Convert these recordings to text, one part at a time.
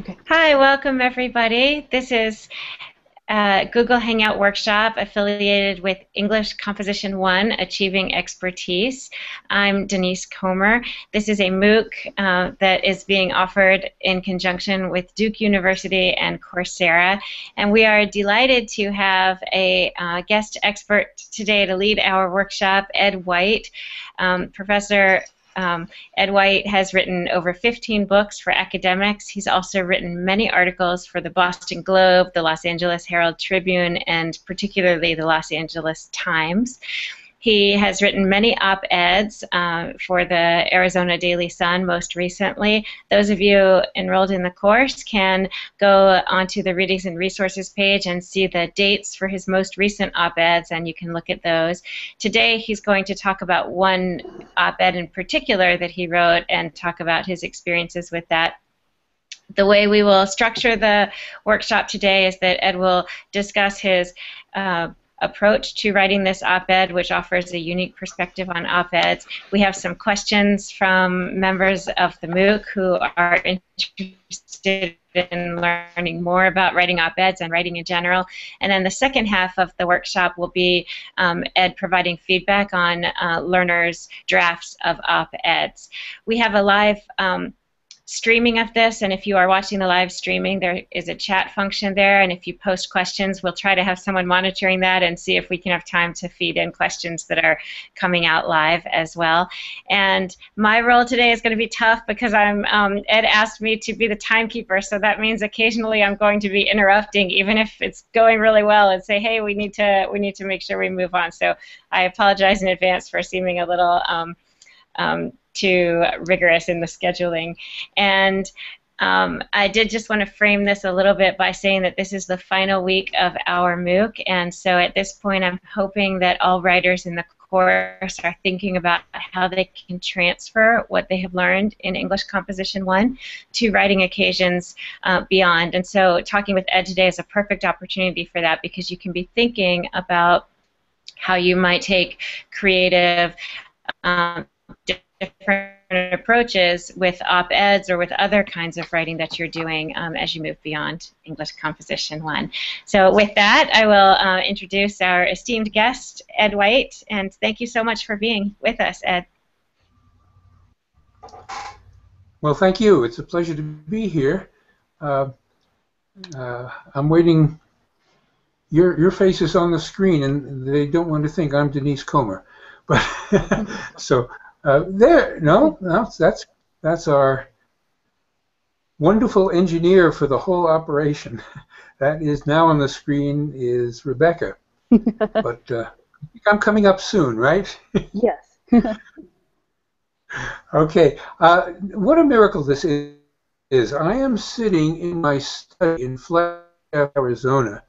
Okay. Hi, welcome everybody. This is Google Hangout Workshop affiliated with English Composition 1, Achieving Expertise. I'm Denise Comer. This is a MOOC that is being offered in conjunction with Duke University and Coursera. And we are delighted to have a guest expert today to lead our workshop, Ed White. Professor Ed White has written over 15 books for academics. He's also written many articles for the Boston Globe, the Los Angeles Herald Tribune, and particularly the Los Angeles Times. He has written many op-eds for the Arizona Daily Sun most recently. Those of you enrolled in the course can go onto the Readings and Resources page and see the dates for his most recent op-eds, and you can look at those. Today he's going to talk about one op-ed in particular that he wrote and talk about his experiences with that. The way we will structure the workshop today is that Ed will discuss his approach to writing this op-ed, which offers a unique perspective on op-eds. We have some questions from members of the MOOC who are interested in learning more about writing op-eds and writing in general. And then the second half of the workshop will be Ed providing feedback on learners' drafts of op-eds. We have a live streaming of this, and if you are watching the live streaming, there is a chat function there, and if you post questions, we'll try to have someone monitoring that and see if we can have time to feed in questions that are coming out live as well. And my role today is going to be tough because Ed asked me to be the timekeeper, so that means occasionally I'm going to be interrupting, even if it's going really well, and say, hey, we need to make sure we move on. So I apologize in advance for seeming a little too rigorous in the scheduling. And I did just want to frame this a little bit by saying that this is the final week of our MOOC, and so at this point I'm hoping that all writers in the course are thinking about how they can transfer what they have learned in English Composition 1 to writing occasions beyond. And so talking with Ed today is a perfect opportunity for that, because you can be thinking about how you might take creative different approaches with op-eds or with other kinds of writing that you're doing as you move beyond English Composition 1. So with that, I will introduce our esteemed guest, Ed White, and thank you so much for being with us, Ed. Well, thank you. It's a pleasure to be here. I'm waiting. Your face is on the screen, and they don't want to think I'm Denise Comer. But so that's our wonderful engineer for the whole operation. That is now on the screen is Rebecca. But I'm coming up soon, right? Yes. Okay. What a miracle this is. I am sitting in my study in Flagstaff, Arizona,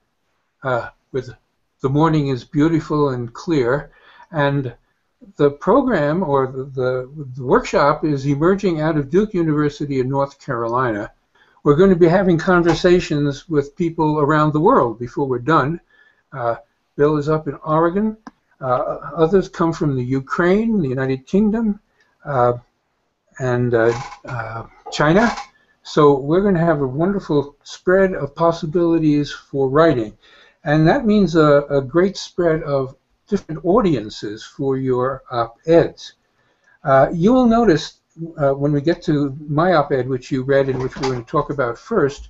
with the morning is beautiful and clear, and the program, or the workshop, is emerging out of Duke University in North Carolina. We're going to be having conversations with people around the world before we're done. Bill is up in Oregon. Others come from the Ukraine, the United Kingdom, and China. So we're going to have a wonderful spread of possibilities for writing. And that means a great spread of different audiences for your op-eds. You will notice when we get to my op-ed, which you read and which we're going to talk about first,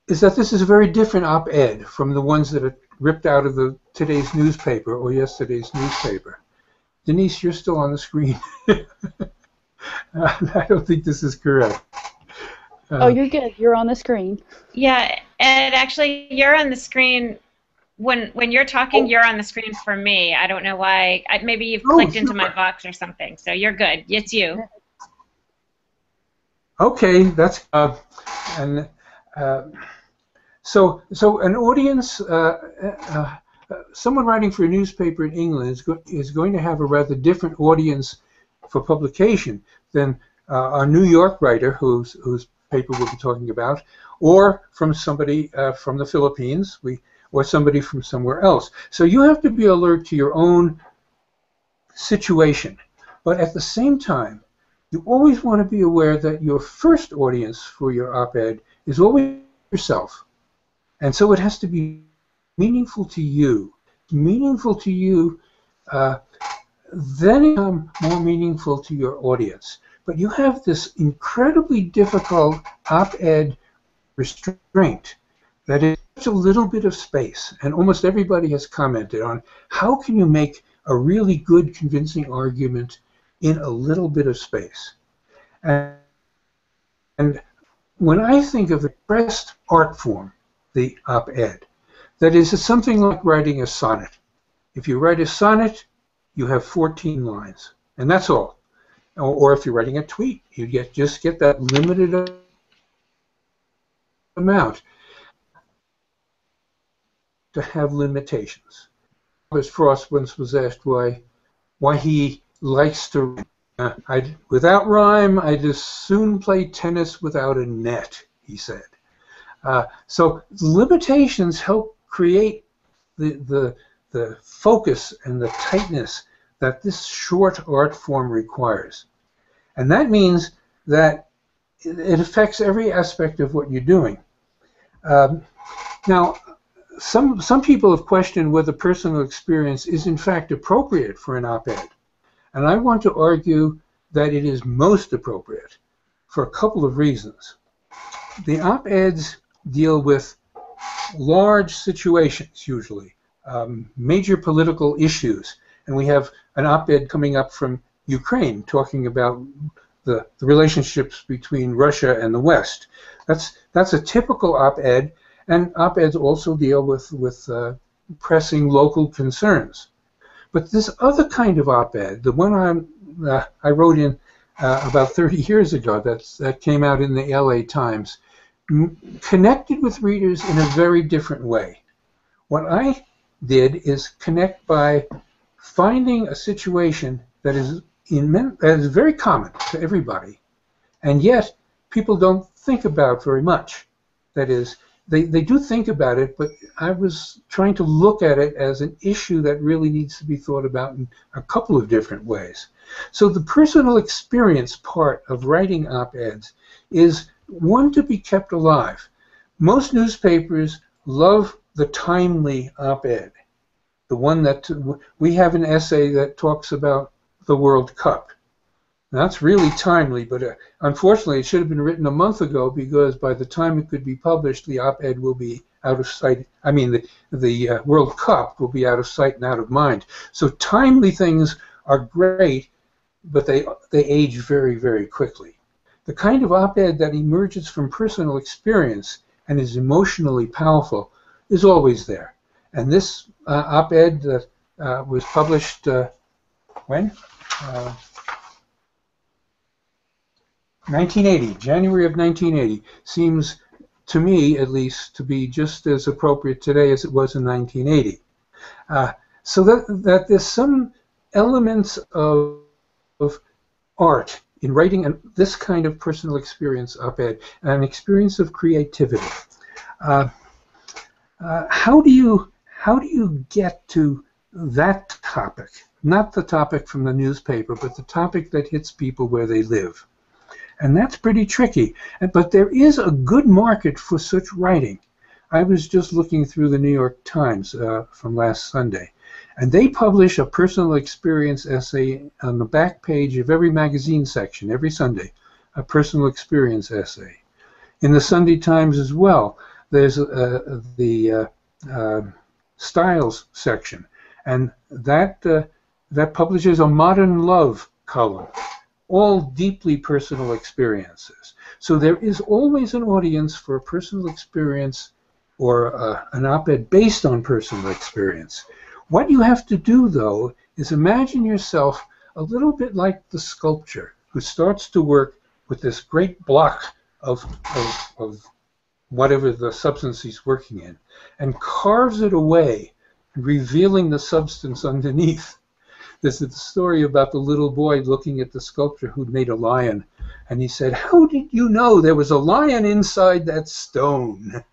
is that this is a very different op-ed from the ones that are ripped out of today's newspaper or yesterday's newspaper. Denise, you're still on the screen. I don't think this is correct. Oh, you're good. You're on the screen. Yeah, Ed, actually, you're on the screen. When you're talking, you're on the screen for me. I don't know why. Maybe you've clicked into my box or something. So you're good. It's you. Okay, that's so an audience, someone writing for a newspaper in England is going to have a rather different audience for publication than a New York writer whose paper we'll be talking about, or from somebody from the Philippines, or somebody from somewhere else. So you have to be alert to your own situation. But at the same time, you always want to be aware that your first audience for your op-ed is always yourself. And so it has to be meaningful to you. Meaningful to you, then it becomes more meaningful to your audience. But you have this incredibly difficult op-ed restraint that is such a little bit of space, and almost everybody has commented on how can you make a really good, convincing argument in a little bit of space. And when I think of the best art form, the op-ed, that is, it's something like writing a sonnet. If you write a sonnet, you have 14 lines, and that's all. Or if you're writing a tweet, you just get that limited amount to have limitations. Thomas Frost once was asked why he likes to without rhyme, I'd as soon play tennis without a net, he said. So limitations help create the focus and the tightness that this short art form requires. And that means that it affects every aspect of what you're doing. Now, some people have questioned whether personal experience is in fact appropriate for an op-ed. And I want to argue that it is most appropriate for a couple of reasons. The op-eds deal with large situations, usually, major political issues. And we have an op-ed coming up from Ukraine talking about the relationships between Russia and the West. That's a typical op-ed, and op-eds also deal with pressing local concerns. But this other kind of op-ed, the one I wrote in about 30 years ago, that came out in the LA Times, connected with readers in a very different way. What I did is connect by finding a situation that is very common to everybody, and yet people don't think about very much. That is, they do think about it, but I was trying to look at it as an issue that really needs to be thought about in a couple of different ways. So the personal experience part of writing op-eds is one to be kept alive. Most newspapers love the timely op-ed, the one that we have an essay that talks about the World Cup. That's really timely, but unfortunately it should have been written a month ago, because by the time it could be published, the op-ed will be out of sight. I mean, the World Cup will be out of sight and out of mind. So timely things are great, but they age very, very quickly. The kind of op-ed that emerges from personal experience and is emotionally powerful is always there. And this op-ed that was published when? 1980, January of 1980, seems to me, at least, to be just as appropriate today as it was in 1980. So that there's some elements of art in writing this kind of personal experience op-ed, an experience of creativity. How do you get to that topic? Not the topic from the newspaper, but the topic that hits people where they live. And that's pretty tricky. But there is a good market for such writing. I was just looking through the New York Times from last Sunday, and they publish a personal experience essay on the back page of every magazine section every Sunday, a personal experience essay. In the Sunday Times as well, there's the Styles section, and that publishes a modern love column, all deeply personal experiences. So there is always an audience for a personal experience or an op-ed based on personal experience. What you have to do, though, is imagine yourself a little bit like the sculptor who starts to work with this great block of whatever the substance he's working in, and carves it away, revealing the substance underneath. This is the story about the little boy looking at the sculptor who'd made a lion, and he said, "How did you know there was a lion inside that stone?"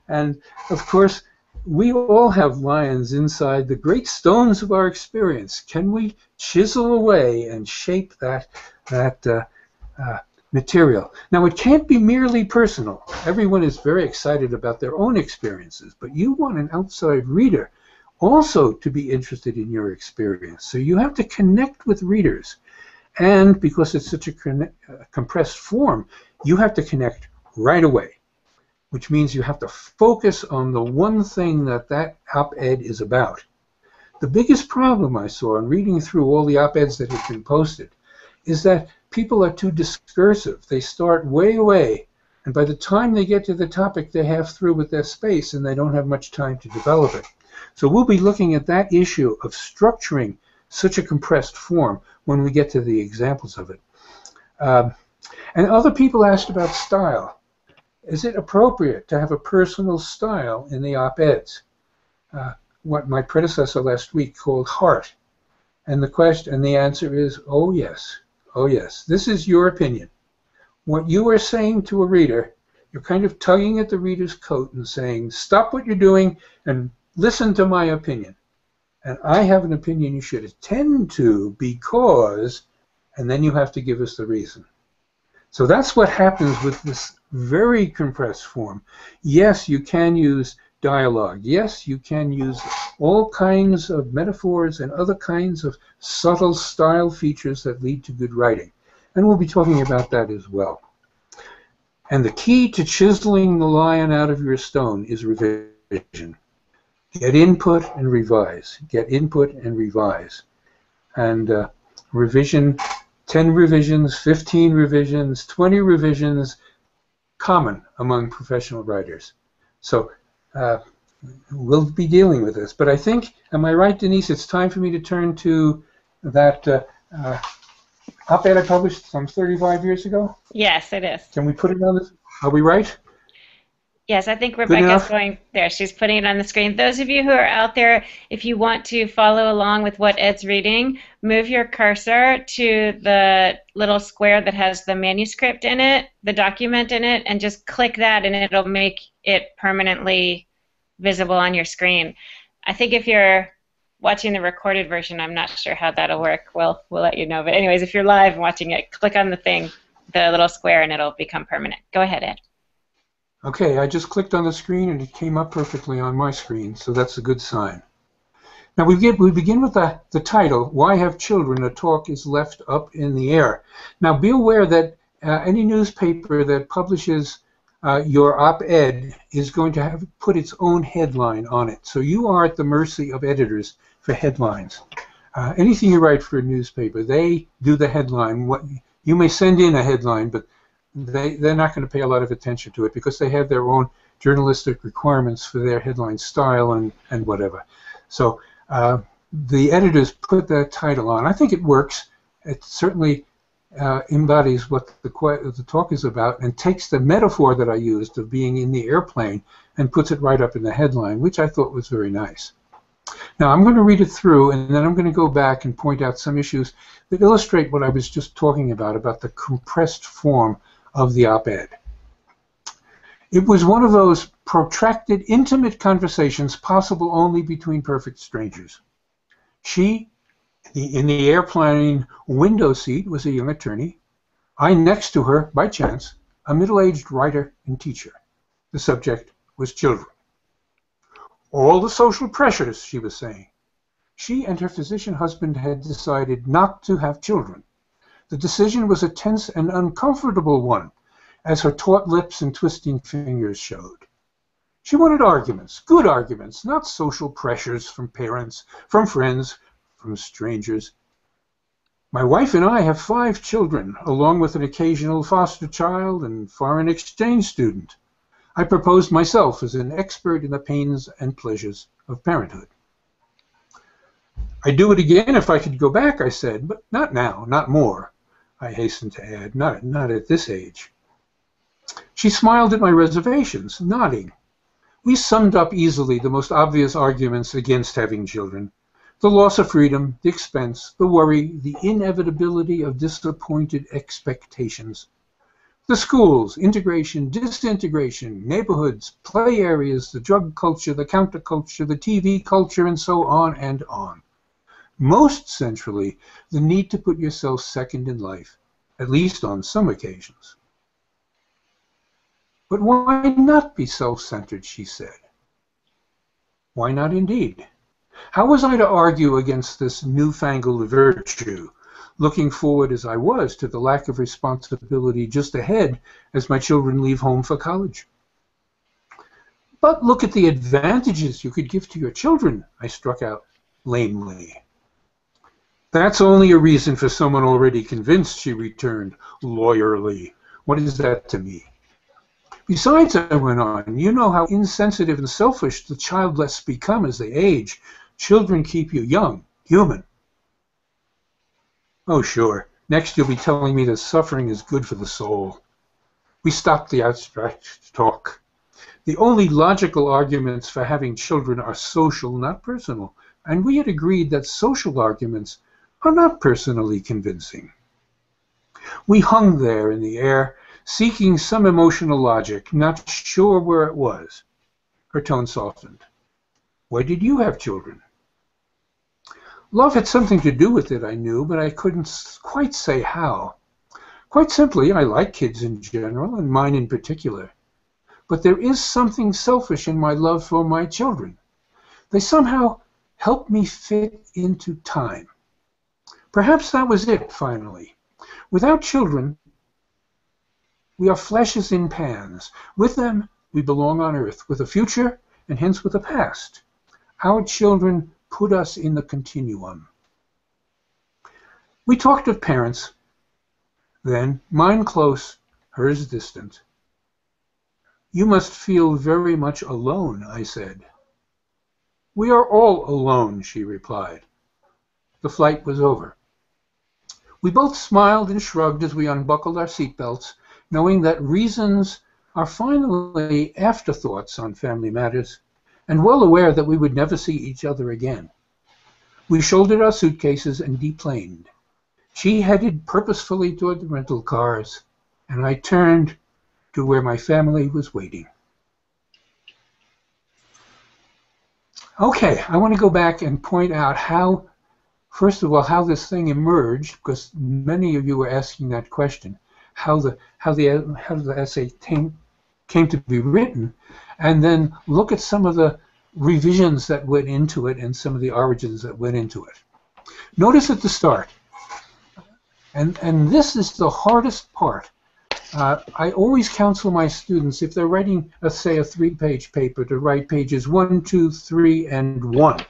And of course, we all have lions inside the great stones of our experience. Can we chisel away and shape that that material. Now, it can't be merely personal. Everyone is very excited about their own experiences, but you want an outside reader also to be interested in your experience. So you have to connect with readers. And because it's such a compressed form, you have to connect right away, which means you have to focus on the one thing that that op-ed is about. The biggest problem I saw in reading through all the op-eds that have been posted is that people are too discursive. They start way away, and by the time they get to the topic, they're half through with their space, and they don't have much time to develop it. So we'll be looking at that issue of structuring such a compressed form when we get to the examples of it. And other people asked about style. Is it appropriate to have a personal style in the op-eds? What my predecessor last week called heart. And the answer is, oh yes, oh yes. This is your opinion. What you are saying to a reader, you're kind of tugging at the reader's coat and saying, stop what you're doing and listen to my opinion. And I have an opinion you should attend to because, and then you have to give us the reason. So that's what happens with this very compressed form. Yes, you can use dialogue. Yes, you can use all kinds of metaphors and other kinds of subtle style features that lead to good writing. And we'll be talking about that as well. And the key to chiseling the lion out of your stone is revision. Get input and revise. Get input and revise. And revision, 10 revisions, 15 revisions, 20 revisions, common among professional writers. So we'll be dealing with this. But I think, am I right, Denise, it's time for me to turn to that op-ed I published some 35 years ago? Yes, it is. Can we put it on this? Are we right? Yes, I think Rebecca's going there. She's putting it on the screen. Those of you who are out there, if you want to follow along with what Ed's reading, move your cursor to the little square that has the manuscript in it, the document in it, and just click that and it'll make it permanently visible on your screen. I think if you're watching the recorded version, I'm not sure how that'll work. We'll let you know. But anyways, if you're live and watching it, click on the thing, the little square, and it'll become permanent. Go ahead, Ed. Okay, I just clicked on the screen and it came up perfectly on my screen, so that's a good sign. Now we begin with the title, Why Have Children? A Talk is Left Up in the Air. Now be aware that any newspaper that publishes your op-ed is going to have put its own headline on it. So you are at the mercy of editors for headlines. Anything you write for a newspaper, they do the headline. You may send in a headline, but they're not going to pay a lot of attention to it because they have their own journalistic requirements for their headline style and whatever. So the editors put that title on. I think it works. It certainly embodies what the talk is about and takes the metaphor that I used of being in the airplane and puts it right up in the headline, which I thought was very nice. Now I'm going to read it through and then I'm going to go back and point out some issues that illustrate what I was just talking about the compressed form of the op-ed. It was one of those protracted, intimate conversations possible only between perfect strangers. She, in the airplane window seat, was a young attorney. I next to her, by chance, a middle-aged writer and teacher. The subject was children. All the social pressures, she was saying. She and her physician husband had decided not to have children. The decision was a tense and uncomfortable one, as her taut lips and twisting fingers showed. She wanted arguments, good arguments, not social pressures from parents, from friends, from strangers. My wife and I have 5 children, along with an occasional foster child and foreign exchange student. I proposed myself as an expert in the pains and pleasures of parenthood. I'd do it again if I could go back, I said, but not now, not more. I hastened to add, not at this age. She smiled at my reservations, nodding. We summed up easily the most obvious arguments against having children. The loss of freedom, the expense, the worry, the inevitability of disappointed expectations. The schools, integration, disintegration, neighborhoods, play areas, the drug culture, the counterculture, the TV culture, and so on and on. Most centrally, the need to put yourself second in life at least on some occasions. But why not be self-centered, she said. Why not indeed? How was I to argue against this newfangled virtue, looking forward as I was to the lack of responsibility just ahead as my children leave home for college? But look at the advantages you could give to your children, I struck out lamely. That's only a reason for someone already convinced, she returned lawyerly. What is that to me? Besides, I went on, you know how insensitive and selfish the childless become as they age. Children keep you young, human. Oh, sure. Next you'll be telling me that suffering is good for the soul. We stopped the abstract talk. The only logical arguments for having children are social, not personal, and we had agreed that social arguments are not personally convincing. We hung there in the air, seeking some emotional logic, not sure where it was. Her tone softened. Why did you have children? Love had something to do with it, I knew, but I couldn't quite say how. Quite simply, I like kids in general, and mine in particular. But there is something selfish in my love for my children. They somehow help me fit into time. Perhaps that was it, finally. Without children, we are fleshes in pans. With them, we belong on earth, with a future, and hence with a past. Our children put us in the continuum. We talked of parents, then, mine close, hers distant. You must feel very much alone, I said. We are all alone, she replied. The flight was over. We both smiled and shrugged as we unbuckled our seatbelts, knowing that reasons are finally afterthoughts on family matters, and well aware that we would never see each other again. We shouldered our suitcases and deplaned. She headed purposefully toward the rental cars, and I turned to where my family was waiting. Okay, I want to go back and point out how, first of all, how this thing emerged, because many of you were asking that question, how the essay came to be written, and then look at some of the revisions that went into it and some of the origins that went into it. Notice at the start, and this is the hardest part. I always counsel my students, if they're writing, let's say, a 3-page paper, to write pages 1, 2, 3, and 1.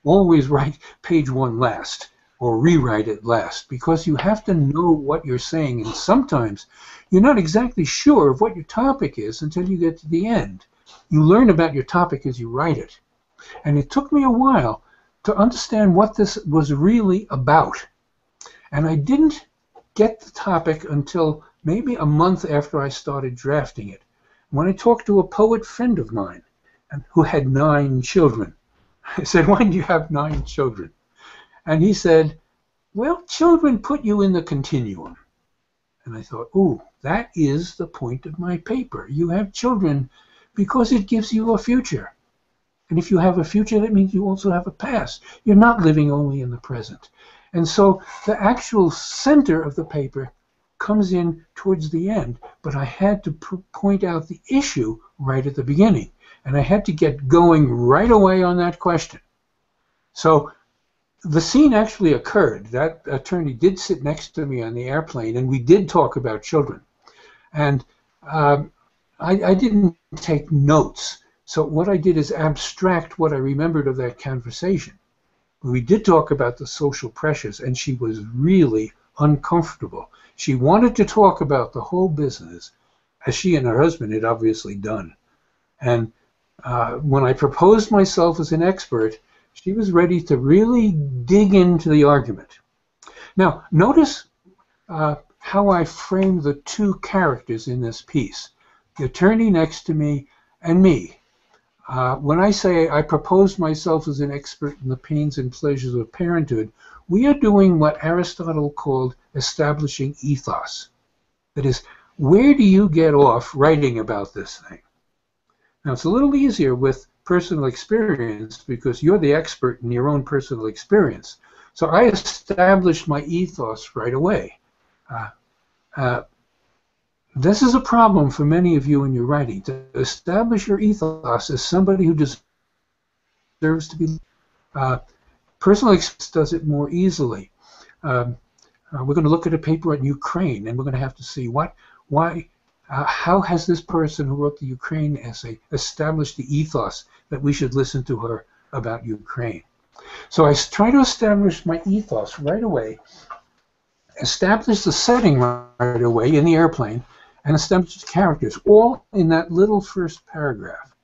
Always write page 1 last, or rewrite it last, because you have to know what you're saying, and sometimes you're not exactly sure of what your topic is until you get to the end. You learn about your topic as you write it. And it took me a while to understand what this was really about. And I didn't get the topic until maybe a month after I started drafting it, when I talked to a poet friend of mine who had 9 children. I said, why do you have 9 children? And he said, well, children put you in the continuum. And I thought, ooh, that is the point of my paper. You have children because it gives you a future. And if you have a future, that means you also have a past. You're not living only in the present. And so the actual center of the paper comes in towards the end, but I had to point out the issue right at the beginning. And I had to get going right away on that question. So the scene actually occurred. That attorney did sit next to me on the airplane, and we did talk about children. And I didn't take notes. So what I did is abstract what I remembered of that conversation. We did talk about the social pressures, and she was really uncomfortable. She wanted to talk about the whole business, as she and her husband had obviously done. And when I proposed myself as an expert, she was ready to really dig into the argument. Now, notice how I frame the 2 characters in this piece, the attorney next to me and me. When I say I proposed myself as an expert in the pains and pleasures of parenthood, we are doing what Aristotle called establishing ethos. That is, where do you get off writing about this thing? Now, it's a little easier with personal experience because you're the expert in your own personal experience. So I established my ethos right away. Uh, this is a problem for many of you in your writing. To establish your ethos as somebody who deserves to be. Personal experience does it more easily. We're going to look at a paper on Ukraine, and we're going to have to see how has this person who wrote the Ukraine essay established the ethos that we should listen to her about Ukraine. So I try to establish my ethos right away, establish the setting right away in the airplane, and establish the characters, all in that little first paragraph.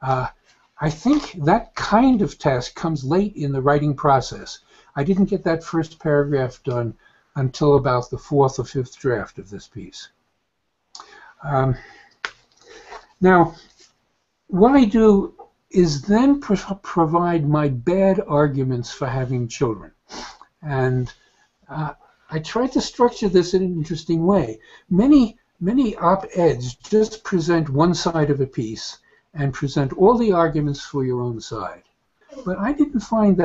I think that kind of task comes late in the writing process. I didn't get that first paragraph done until about the fourth or fifth draft of this piece. Now, what I do is then provide my bad arguments for having children. And I tried to structure this in an interesting way. Many op-eds just present one side of a piece and present all the arguments for your own side. But I don't find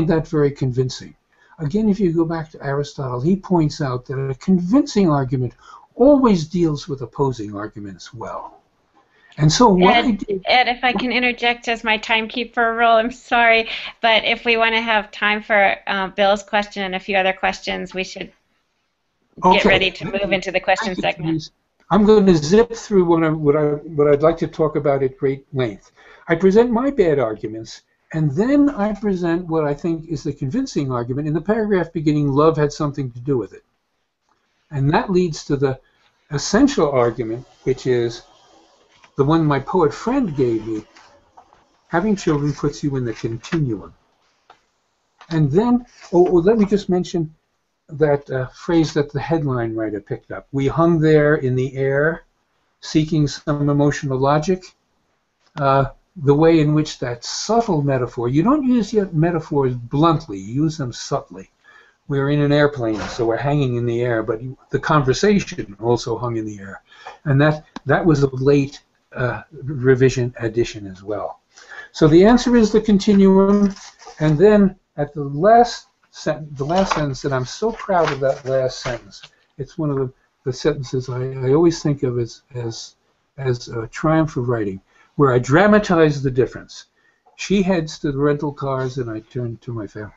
that very convincing. Again, if you go back to Aristotle, he points out that a convincing argument always deals with opposing arguments well. And so what Ed, if I can interject as my timekeeper role, I'm sorry, but if we want to have time for Bill's question and a few other questions, we should get ready to move into the question segment. I'm going to zip through what I'd like to talk about at great length. I present my bad arguments, and then I present what I think is the convincing argument in the paragraph beginning, love had something to do with it. And that leads to the essential argument, which is the one my poet friend gave me: having children puts you in the continuum. And then, let me just mention that phrase that the headline writer picked up. We hung there in the air, seeking some emotional logic. The way in which that subtle metaphor, you don't use your metaphors bluntly, you use them subtly. We're in an airplane, so we're hanging in the air, but the conversation also hung in the air. And that was a late revision addition as well. So the answer is the continuum, and then at the last sentence, and I'm so proud of that last sentence. It's one of the sentences I always think of as a triumph of writing, where I dramatize the difference. She heads to the rental cars, and I turn to my family.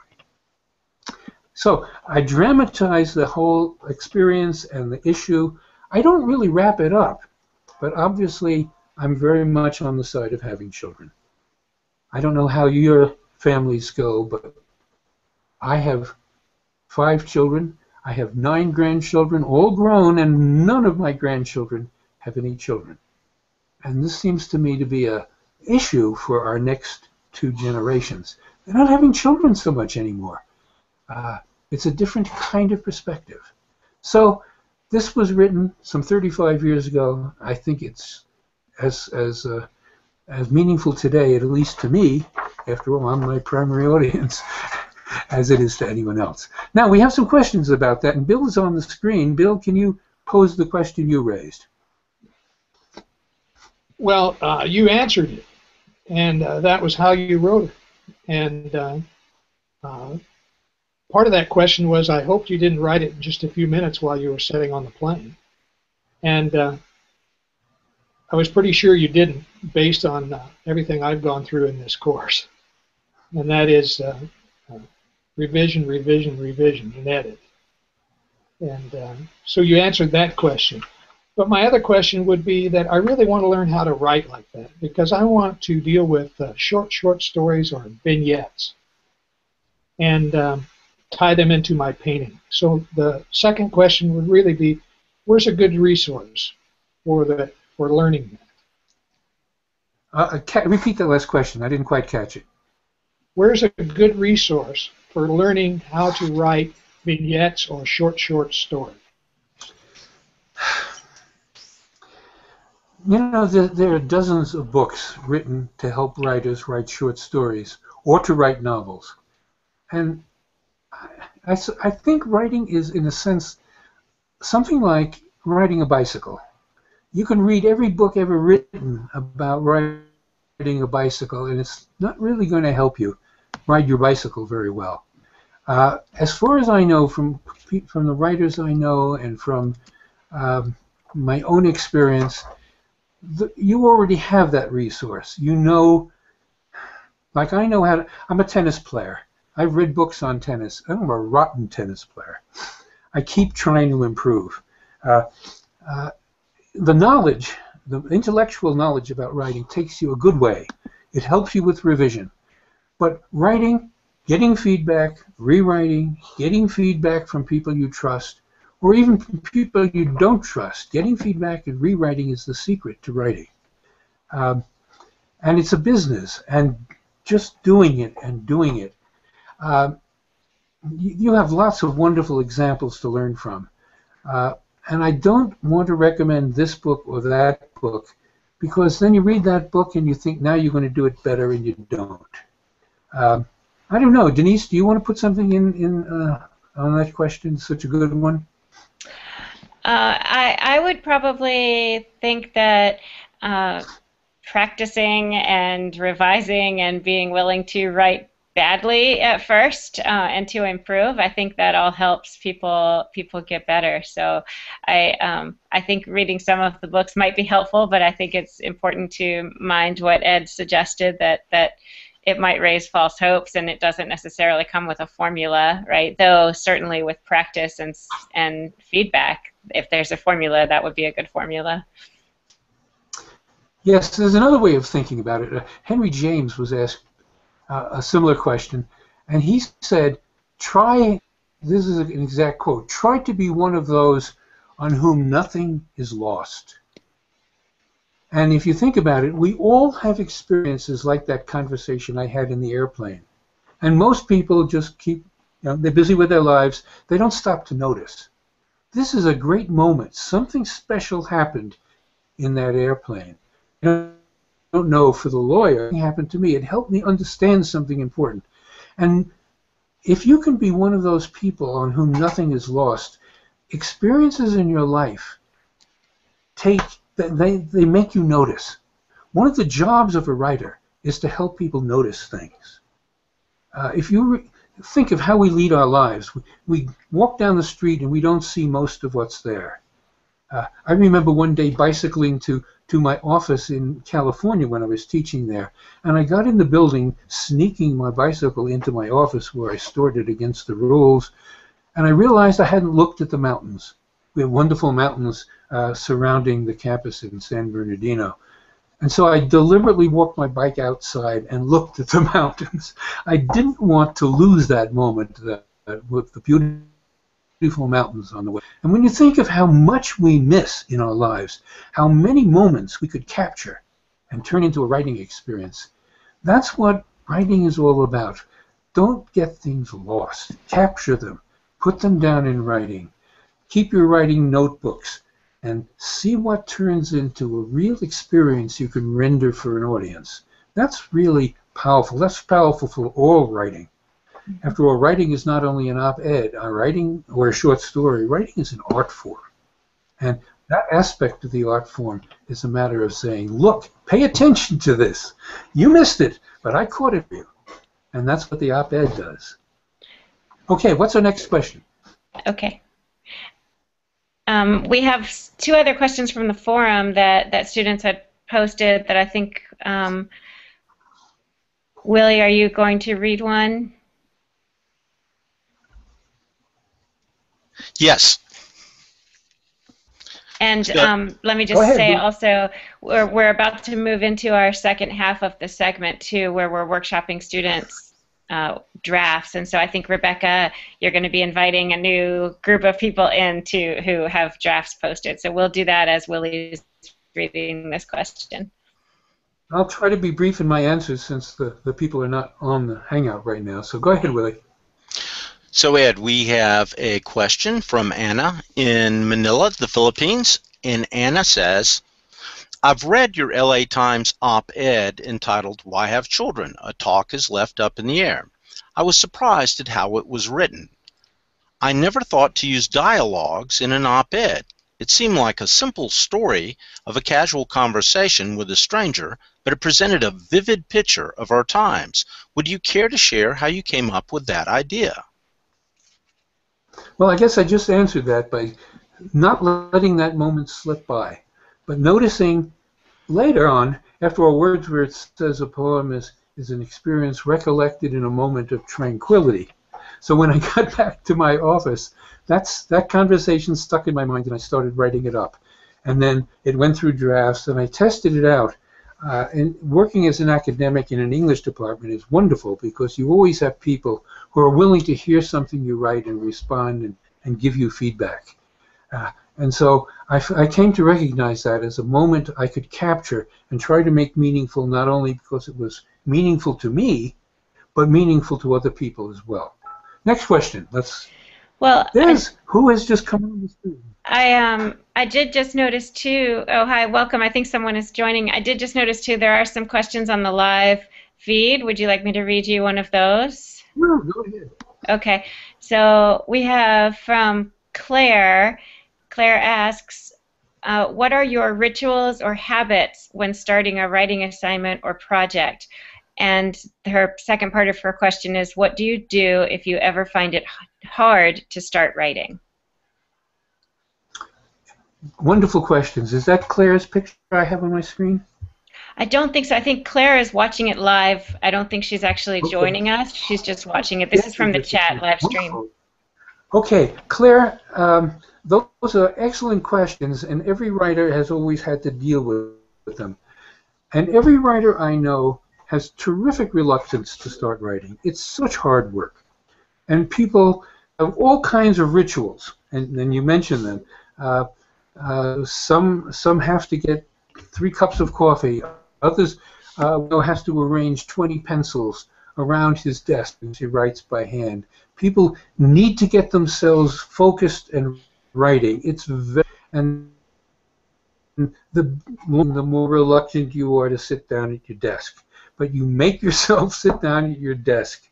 So I dramatize the whole experience and the issue. I don't really wrap it up, but obviously I'm very much on the side of having children. I don't know how your families go, but I have 5 children. I have 9 grandchildren, all grown, and none of my grandchildren have any children. And this seems to me to be an issue for our next 2 generations. They're not having children so much anymore. It's a different kind of perspective. So this was written some 35 years ago. I think it's as meaningful today, at least to me, after all, I'm my primary audience, as it is to anyone else. Now, we have some questions about that, and Bill is on the screen. Bill, can you pose the question you raised? Well, you answered it, and that was how you wrote it. And part of that question was, I hoped you didn't write it in just a few minutes while you were sitting on the plane. And I was pretty sure you didn't, based on everything I've gone through in this course. And that is revision, revision, revision, and edit. And so you answered that question. But my other question would be that I really want to learn how to write like that, because I want to deal with short stories or vignettes and tie them into my painting. So the second question would really be, where's a good resource for learning that? Repeat that last question. I didn't quite catch it. Where's a good resource for learning how to write vignettes or short stories? You know, there are dozens of books written to help writers write short stories or to write novels. And I think writing is, in a sense, something like riding a bicycle. You can read every book ever written about riding a bicycle, and it's not really going to help you ride your bicycle very well. As far as I know, from the writers I know and from my own experience, you already have that resource. You know, like I know how to, I'm a tennis player. I've read books on tennis. I'm a rotten tennis player. I keep trying to improve. The knowledge, the intellectual knowledge about writing takes you a good way. It helps you with revision. But writing, getting feedback, rewriting, getting feedback from people you trust, or even from people you don't trust, getting feedback and rewriting is the secret to writing. And it's a business, and just doing it and doing it. You have lots of wonderful examples to learn from. And I don't want to recommend this book or that book, because then you read that book and you think now you're going to do it better, and you don't. I don't know. Denise, do you want to put something in on that question? Such a good one. I would probably think that practicing and revising and being willing to write badly at first and to improve, I think that all helps people get better. So I think reading some of the books might be helpful, but I think it's important to mind what Ed suggested, that it might raise false hopes, and it doesn't necessarily come with a formula, right? Though certainly with practice and feedback, if there's a formula, that would be a good formula. Yes, there's another way of thinking about it. Henry James was asked a similar question, and he said, try, this is an exact quote, try to be one of those on whom nothing is lost. And if you think about it, we all have experiences like that conversation I had in the airplane. And most people just keep, they're busy with their lives. They don't stop to notice. This is a great moment. Something special happened in that airplane. I don't know for the lawyer. It happened to me. It helped me understand something important. And if you can be one of those people on whom nothing is lost, experiences in your life they make you notice. One of the jobs of a writer is to help people notice things. If you think of how we lead our lives, we walk down the street and we don't see most of what's there. I remember one day bicycling to my office in California when I was teaching there, and I got in the building sneaking my bicycle into my office where I stored it against the rules, and I realized I hadn't looked at the mountains. We have wonderful mountains surrounding the campus in San Bernardino. And so I deliberately walked my bike outside and looked at the mountains. I didn't want to lose that moment with the beautiful mountains on the way. And when you think of how much we miss in our lives, how many moments we could capture and turn into a writing experience, that's what writing is all about. Don't get things lost. Capture them. Put them down in writing. Keep your writing notebooks and see what turns into a real experience you can render for an audience. That's really powerful. That's powerful for all writing. After all, writing is not only an op-ed, writing or a short story. Writing is an art form. And that aspect of the art form is a matter of saying, look, pay attention to this. You missed it, but I caught it for you. And that's what the op-ed does. Okay, what's our next question? Okay. We have two other questions from the forum that students had posted that I think, Willie, are you going to read one? Yes. And let me just say also, we're about to move into our second half of the segment too, where we're workshopping students' drafts, and so I think, Rebecca, you're going to be inviting a new group of people in who have drafts posted. So we'll do that as Willie's reading this question. I'll try to be brief in my answers since the people are not on the Hangout right now. So go ahead, Willie. So, Ed, we have a question from Anna in Manila, the Philippines, and Anna says, I've read your LA Times op-ed entitled Why Have Children? A Talk is Left Up in the Air. I was surprised at how it was written. I never thought to use dialogues in an op-ed. It seemed like a simple story of a casual conversation with a stranger, but it presented a vivid picture of our times. Would you care to share how you came up with that idea? Well, I guess I just answered that by not letting that moment slip by, but noticing later on, after all, Wordsworth says a poem is an experience recollected in a moment of tranquility. So when I got back to my office, that conversation stuck in my mind, and I started writing it up. And then it went through drafts, and I tested it out. And working as an academic in an English department is wonderful because you always have people who are willing to hear something you write and respond and give you feedback. And so I came to recognize that as a moment I could capture and try to make meaningful, not only because it was meaningful to me, but meaningful to other people as well. Next question. Who has just come on the screen? I did just notice too. Oh, hi, welcome. I think someone is joining. I did just notice too. There are some questions on the live feed. Would you like me to read you one of those? No, go ahead. Okay. So we have from Claire. Claire asks, what are your rituals or habits when starting a writing assignment or project? And her second part of her question is, what do you do if you ever find it hard to start writing? Wonderful questions. Is that Claire's picture I have on my screen? I don't think so. I think Claire is watching it live. I don't think she's actually joining us. She's just watching it. This is from the chat live stream. Okay, Claire, those are excellent questions, and every writer has always had to deal with them. And every writer I know has terrific reluctance to start writing. It's such hard work. And people have all kinds of rituals, and you mentioned them. Some have to get 3 cups of coffee. Others has to arrange 20 pencils around his desk as he writes by hand. People need to get themselves focused and writing. And the more reluctant you are to sit down at your desk. But you make yourself sit down at your desk,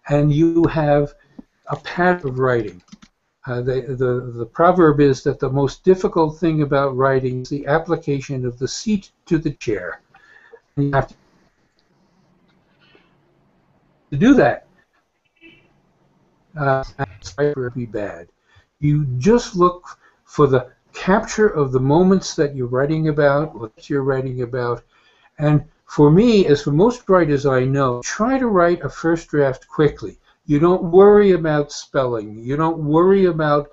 and you have a pattern of writing. The proverb is that the most difficult thing about writing is the application of the seat to the chair. And you have to do that. Would be bad. You just look for the capture of the moments that you're writing about, what you're writing about, and for me, as for most writers I know, try to write a first draft quickly. You don't worry about spelling. You don't worry about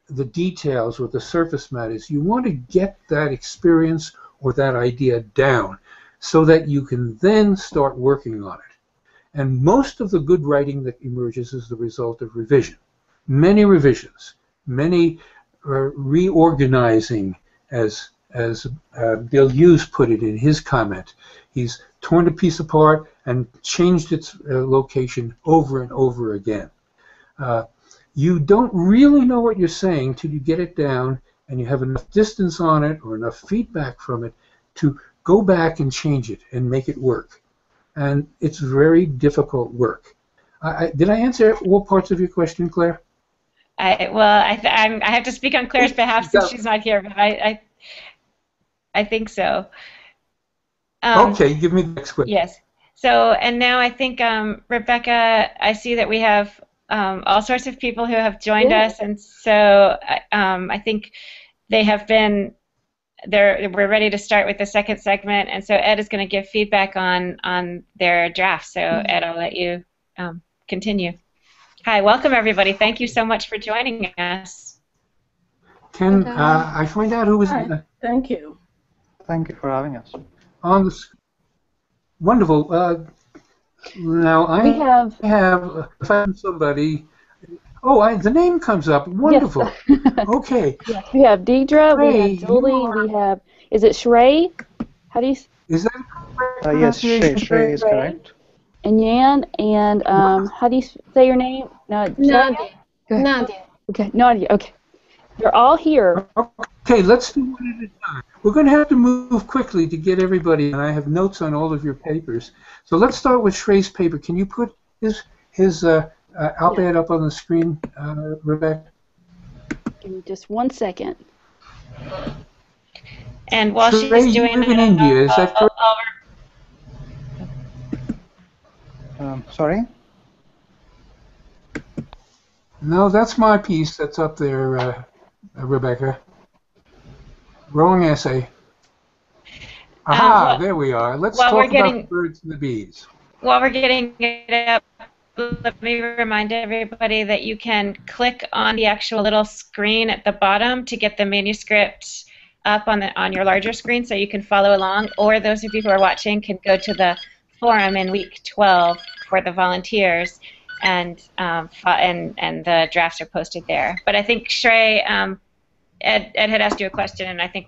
the details or the surface matters. You want to get that experience or that idea down so that you can then start working on it. And most of the good writing that emerges is the result of revision. Many revisions, many reorganizing, as Bill Hughes put it in his comment. He's torn a piece apart and changed its location over and over again. You don't really know what you're saying till you get it down and you have enough distance on it or enough feedback from it to go back and change it and make it work. And it's very difficult work. Did I answer all parts of your question, Claire? I have to speak on Claire's behalf since she's not here, but I think so. Okay, give me the next question. Yes. So, and now I think, Rebecca, I see that we have all sorts of people who have joined us, and so I think they have been, we're ready to start with the second segment, and so Ed is going to give feedback on their draft. So, Ed, I'll let you continue. Hi, welcome everybody. Thank you so much for joining us. Can I find out who was? Hi. Thank you. Thank you for having us. On the wonderful. Now I have found somebody. Oh, the name comes up. Wonderful. Yes. Okay. Yes, we have Deidre, we Shrey, have Julie, we have. Is it Shrey? How do you? Is that correct? Yes, Shrey is correct. And Yan, and how do you say your name? No, Nadia. Nadia. Okay, Nadia. Okay, they're all here. Okay, let's do one at a time. We're going to have to move quickly to get everybody, and I have notes on all of your papers. So let's start with Shrey's paper. Can you put his op-ed up on the screen, Rebecca? Give me just 1 second. And while Shrey, she's doing you live in India, is that correct? Sorry? No, that's my piece. That's up there, Rebecca. Wrong essay. Aha, Well, there we are. Let's while we're talk about the getting birds and the bees. while we're getting it up, let me remind everybody that you can click on the actual little screen at the bottom to get the manuscript up on your larger screen so you can follow along, or those of you who are watching can go to the forum in week 12 for the volunteers, and the drafts are posted there. But I think Shrey, Ed had asked you a question, and I think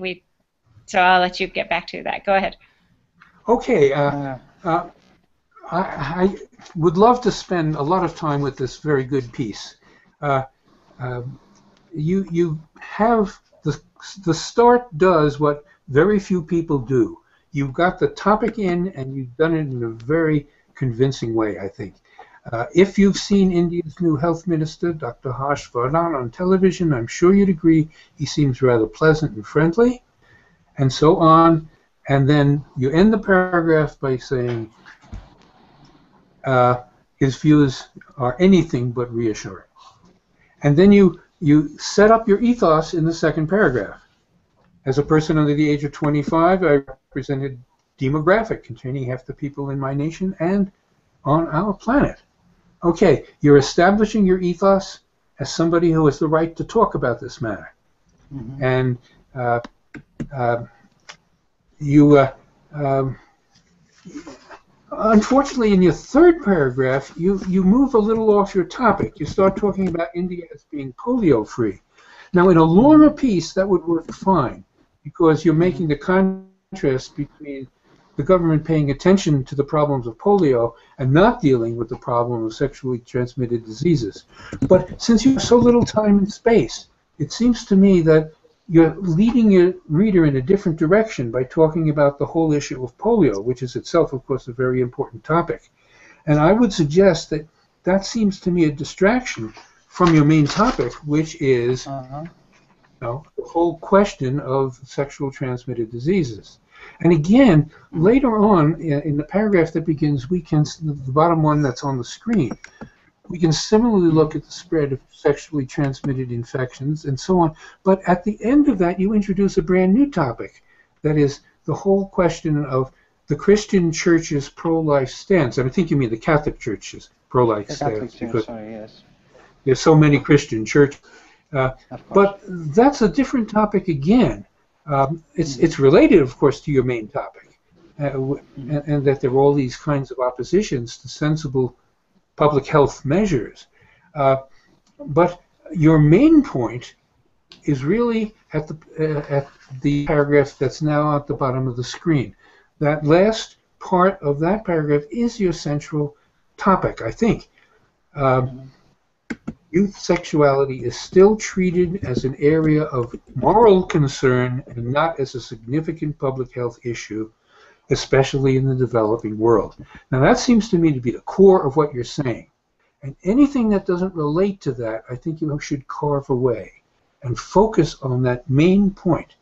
so I'll let you get back to that. Go ahead. Okay. I would love to spend a lot of time with this very good piece. You have the start does what very few people do. You've got the topic in, and you've done it in a very convincing way, I think. If you've seen India's new health minister, Dr. Harsh Vardhan, on television, I'm sure you'd agree he seems rather pleasant and friendly, and so on. And then you end the paragraph by saying, his views are anything but reassuring. And then you set up your ethos in the second paragraph. As a person under the age of 25, I represented demographic containing half the people in my nation and on our planet. Okay, you're establishing your ethos as somebody who has the right to talk about this matter. Mm-hmm. And unfortunately, in your third paragraph, you move a little off your topic. You start talking about India as being polio-free. Now, in a longer piece, that would work fine, because you're making the contrast between the government paying attention to the problems of polio and not dealing with the problem of sexually transmitted diseases. But since you have so little time and space, it seems to me that you're leading your reader in a different direction by talking about the whole issue of polio, which is itself, of course, a very important topic. And I would suggest that that seems to me a distraction from your main topic, which is the whole question of sexual transmitted diseases. And again, later on in the paragraph that begins, the bottom one that's on the screen, we can similarly look at the spread of sexually transmitted infections and so on. But at the end of that, you introduce a brand new topic. That is the whole question of the Christian Church's pro-life stance. And I think you mean the Catholic Church's pro-life stance. Because yes. There's so many Christian churches. But that's a different topic again. It's related, of course, to your main topic. And that there are all these kinds of oppositions to sensible public health measures. But your main point is really at the paragraph that's now at the bottom of the screen. That last part of that paragraph is your central topic, I think. Youth sexuality is still treated as an area of moral concern and not as a significant public health issue, especially in the developing world. Now that seems to me to be the core of what you're saying. And anything that doesn't relate to that, I think you should carve away and focus on that main point.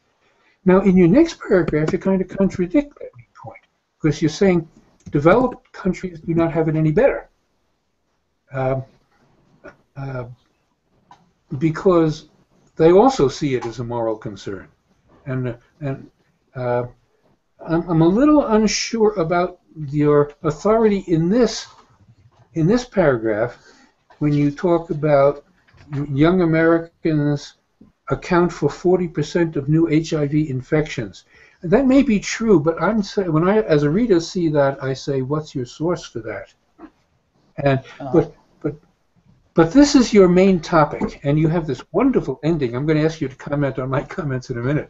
Now in your next paragraph, you kind of contradict that main point, because you're saying developed countries do not have it any better. Because they also see it as a moral concern. And I'm a little unsure about your authority in this paragraph when you talk about young Americans account for 40% of new HIV infections. That may be true, but when I, as a reader, see that, I say, what's your source for that? And but this is your main topic, and you have this wonderful ending. I'm going to ask you to comment on my comments in a minute.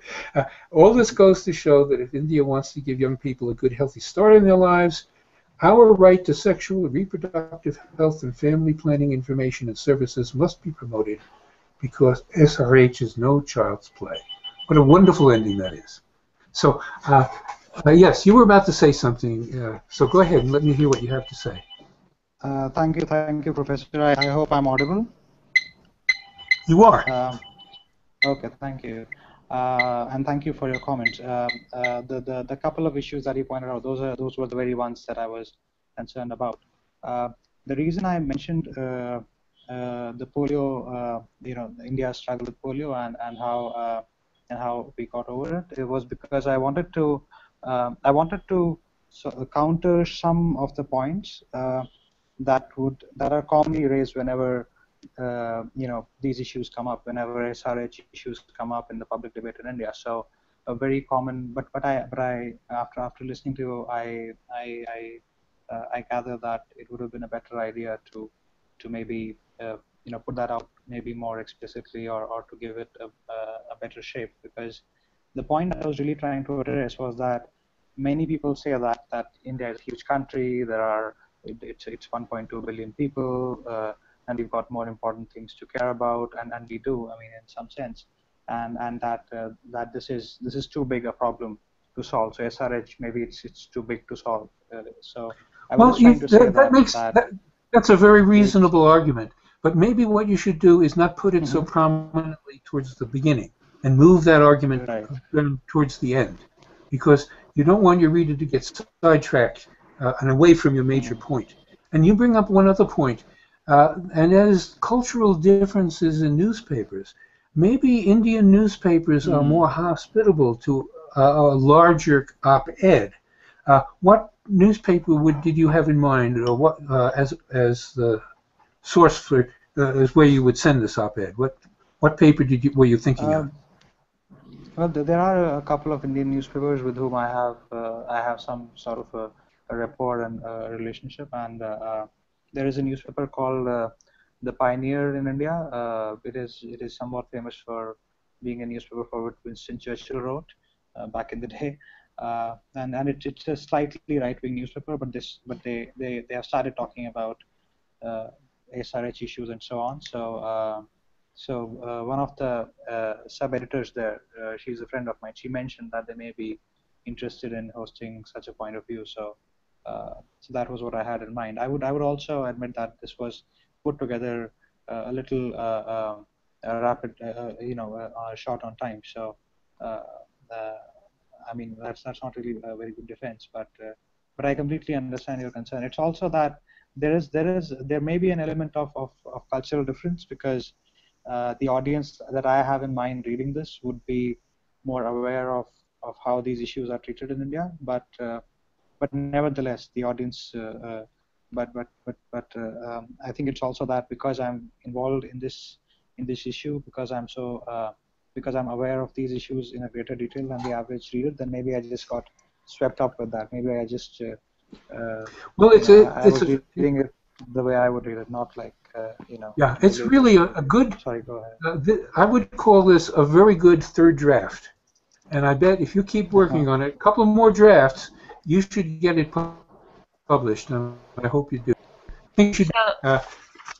All this goes to show that if India wants to give young people a good, healthy start in their lives, our right to sexual and reproductive health and family planning information and services must be promoted, because SRH is no child's play. What a wonderful ending that is. So, yes, you were about to say something, so go ahead and let me hear what you have to say. Thank you, Professor. I hope I'm audible. You are. Okay, thank you. And thank you for your comments. The couple of issues that you pointed out, those were the very ones that I was concerned about. The reason I mentioned the polio, India's struggle with polio and how we got over it. It was because I wanted to counter some of the points that are commonly raised whenever these issues come up, whenever SRH issues come up in the public debate in India. So a very common, but I after listening to you, I gather that it would have been a better idea to maybe put that out maybe more explicitly, or to give it a better shape, because the point I was really trying to address was that many people say that India is a huge country. It's 1.2 billion people, and we've got more important things to care about, and we do. I mean, in some sense, and that this is too big a problem to solve. So SRH, maybe it's too big to solve. So I was trying to say that's a very reasonable argument. But maybe what you should do is not put it so prominently towards the beginning, and move that argument towards the end, because you don't want your reader to get sidetracked and away from your major point. And you bring up one other point, and that is cultural differences in newspapers. Maybe Indian newspapers are more hospitable to a larger op-ed. What newspaper did you have in mind, or what as the source for is where you would send this op-ed? What paper were you thinking of? Well, there are a couple of Indian newspapers with whom I have some sort of a rapport and a relationship, and there is a newspaper called The Pioneer in India. It is somewhat famous for being a newspaper for which Winston Churchill wrote back in the day, and it's a slightly right-wing newspaper, but they have started talking about SRH issues and so on. So one of the sub-editors there, she's a friend of mine. She mentioned that they may be interested in hosting such a point of view. So that was what I had in mind. I would also admit that this was put together a little rapid, short on time. So I mean, that's not really a very good defense, but I completely understand your concern. It's also that there may be an element of cultural difference, because the audience that I have in mind reading this would be more aware of how these issues are treated in India, but nevertheless, the audience. I think it's also that because I'm involved in this issue, because I'm aware of these issues in a greater detail than the average reader, then maybe I just got swept up with that. Maybe I just I was reading it the way I would read it, not like Yeah, it's really a good. Sorry, go ahead. I would call this a very good third draft, and I bet if you keep working on it, a couple more drafts, you should get it published. And I hope you do.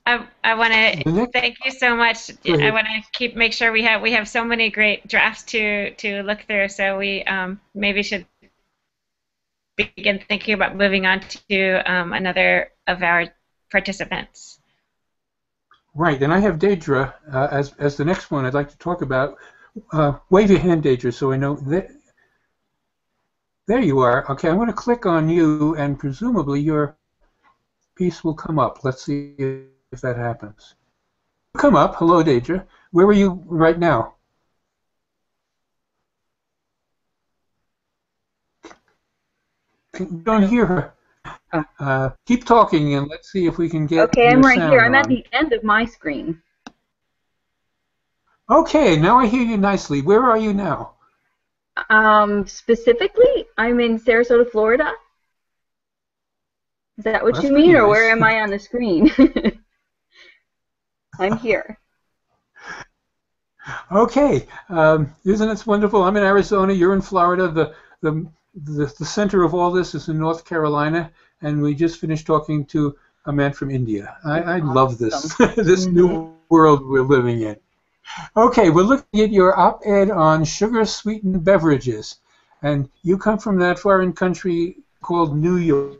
I want to thank you so much. I want to make sure we have so many great drafts to look through. So we maybe should begin thinking about moving on to another of our participants. Right, and I have Deidre as the next one I'd like to talk about. Wave your hand, Deidre, so I know that. There you are. Okay, I'm going to click on you, and presumably your piece will come up. Let's see if that happens. Come up. Hello, Deidre. Where are you right now? Don't hear her. Keep talking, and let's see if we can get. Okay, I'm right here. On. I'm at the end of my screen. Okay, now I hear you nicely. Where are you now? Specifically, I'm in Sarasota, Florida. Is that what That's you mean, or nice. where am I on the screen? I'm here. Okay, isn't it wonderful? I'm in Arizona. You're in Florida. The center of all this is in North Carolina, and we just finished talking to a man from India. I love this this new world we're living in. Okay, we're looking at your op-ed on sugar-sweetened beverages, and you come from that foreign country called New York.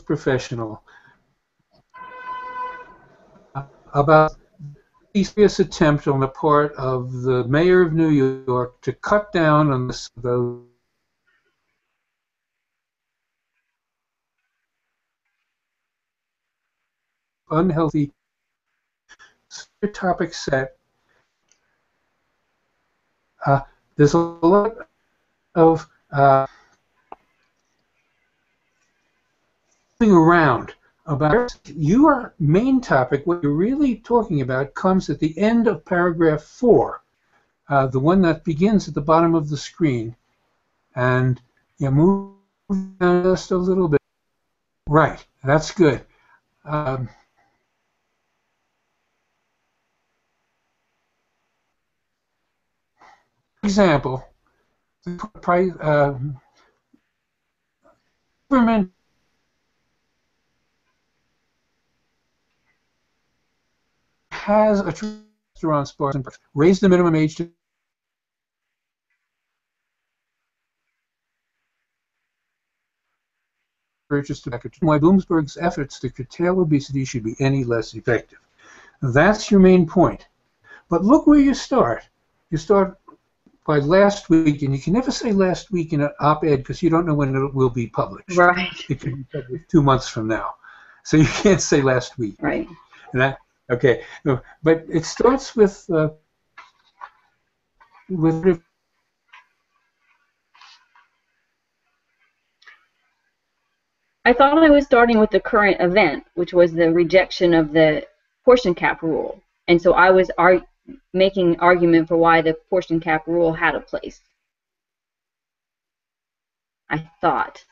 Professional. About the serious attempt on the part of the mayor of New York to cut down on the unhealthy topic set. There's a lot of around about your main topic. What you're really talking about comes at the end of paragraph 4, the one that begins at the bottom of the screen, and you move down just a little bit. Right, that's good. Example, government has a restaurant bars and raise the minimum age to purchase tobacco. Why Bloomberg's efforts to curtail obesity should be any less effective. That's your main point. But look where you start. You start by last week, and you can never say last week in an op-ed because you don't know when it will be published. Right. It could be published 2 months from now. So you can't say last week. Right. And that, okay. But it starts with I thought I was starting with the current event, which was the rejection of the portion cap rule. And so I was making argument for why the portion cap rule had a place. I thought.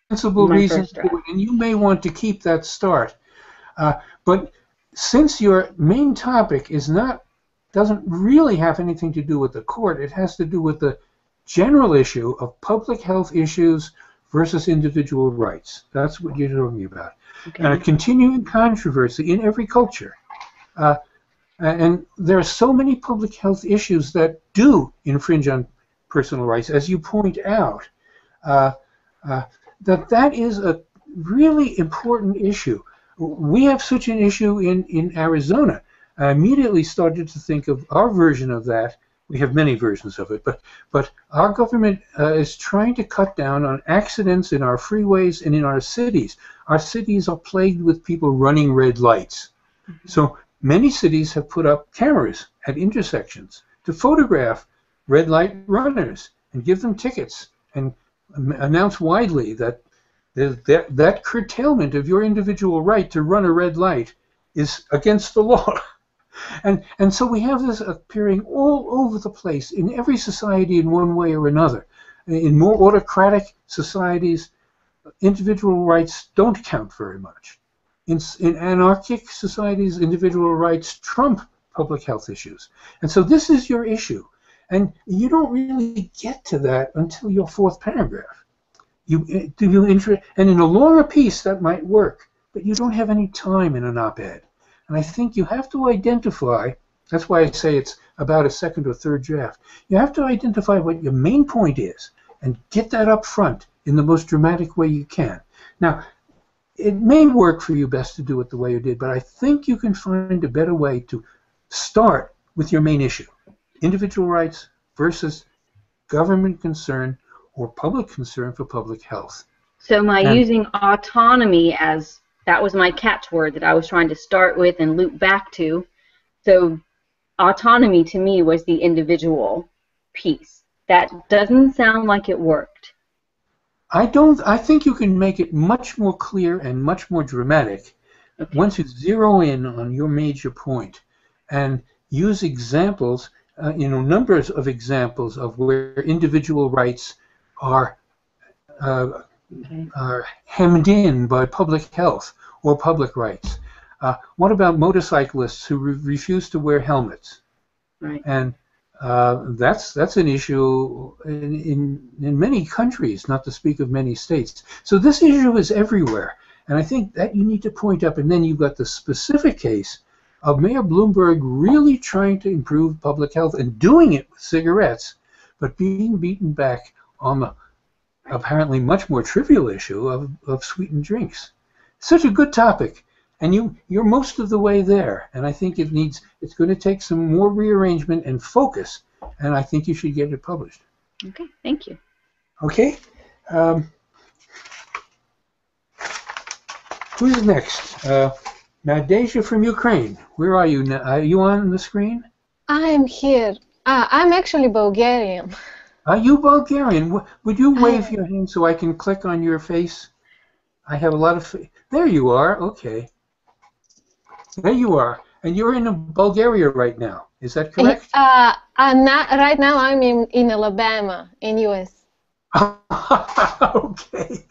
Sensible reasons for it, and you may want to keep that start. But since your main topic doesn't really have anything to do with the court, it has to do with the general issue of public health issues versus individual rights. That's what you're talking about. Okay. And a continuing controversy in every culture. And there are so many public health issues that do infringe on personal rights, as you point out, that is a really important issue. We have such an issue in Arizona. I immediately started to think of our version of that. We have many versions of it, but our government is trying to cut down on accidents in our freeways and in our cities. Our cities are plagued with people running red lights. Mm-hmm. So many cities have put up cameras at intersections to photograph red light runners and give them tickets and announce widely that that curtailment of your individual right to run a red light is against the law. And so we have this appearing all over the place in every society in one way or another. In more autocratic societies, individual rights don't count very much. In anarchic societies, individual rights trump public health issues. And so this is your issue. And you don't really get to that until your 4th paragraph. And in a longer piece, that might work, but you don't have any time in an op-ed. And I think you have to identify, that's why I say it's about a 2nd or 3rd draft, you have to identify what your main point is and get that up front in the most dramatic way you can. Now, it may work for you best to do it the way you did, but I think you can find a better way to start with your main issue, individual rights versus government concern or public concern for public health. So using autonomy as, that was my catchword that I was trying to start with and loop back to. So autonomy to me was the individual piece. That doesn't sound like it worked. I think you can make it much more clear and much more dramatic once you zero in on your major point and use examples, numbers of examples of where individual rights are hemmed in by public health or public rights. What about motorcyclists who refuse to wear helmets? Right. And that's an issue in many countries, not to speak of many states. So this issue is everywhere, and I think that you need to point up. And then you've got the specific case of Mayor Bloomberg really trying to improve public health and doing it with cigarettes, but being beaten back on the apparently much more trivial issue of sweetened drinks. Such a good topic, and you're most of the way there. And I think it's going to take some more rearrangement and focus, and I think you should get it published. Okay, thank you. Okay. Who's next? Nadeja from Ukraine. Where are you now? Are you on the screen? I'm here. I'm actually Bulgarian. Are you Bulgarian? Would you wave your hand so I can click on your face? I have a lot of... There you are. Okay. There you are. And you're in Bulgaria right now. Is that correct? I'm not, right now I'm in Alabama, in US. Okay.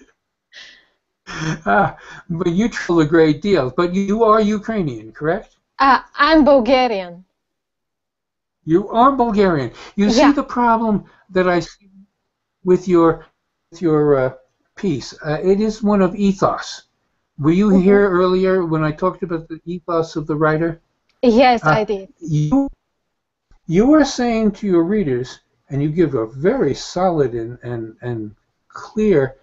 But you travel a great deal. But you are Ukrainian, correct? I'm Bulgarian. You are Bulgarian. You see the problem that I see with your piece. It is one of ethos. Were you here earlier when I talked about the ethos of the writer? Yes, I did. You are saying to your readers, and you give a very solid and clear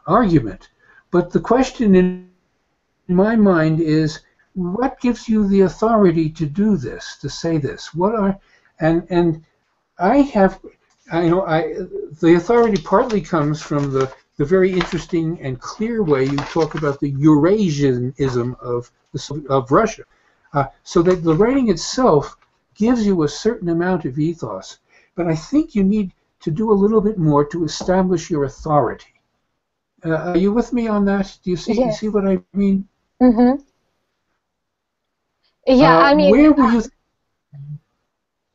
argument, but the question in my mind is, what gives you the authority to do this, to say this? What are and the authority partly comes from the very interesting and clear way you talk about the Eurasianism of Russia. So that the writing itself gives you a certain amount of ethos, but I think you need to do a little bit more to establish your authority. Are you with me on that? Do you see? Yes. You see what I mean? Mm-hmm. Yeah, I mean, where were you?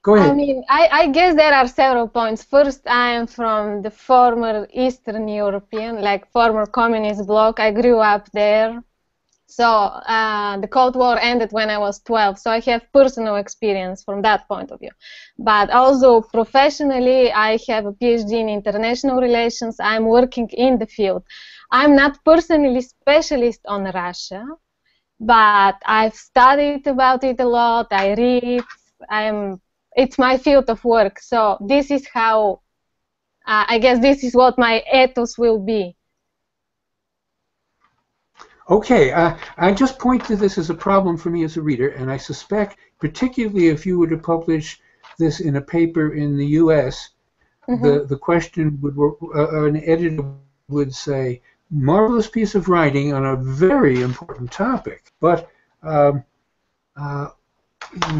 Go ahead. I mean, I guess there are several points. First, I am from the former Eastern European, like former communist bloc. I grew up there. So the Cold War ended when I was 12, so I have personal experience from that point of view. But also professionally, I have a PhD in international relations. I'm working in the field. I'm not personally specialist on Russia, but I've studied about it a lot. I read. It's my field of work. So this is how, I guess this is what my ethos will be. Okay, I just point to this as a problem for me as a reader, and I suspect, particularly if you were to publish this in a paper in the U.S., the question would, an editor would say, marvelous piece of writing on a very important topic, but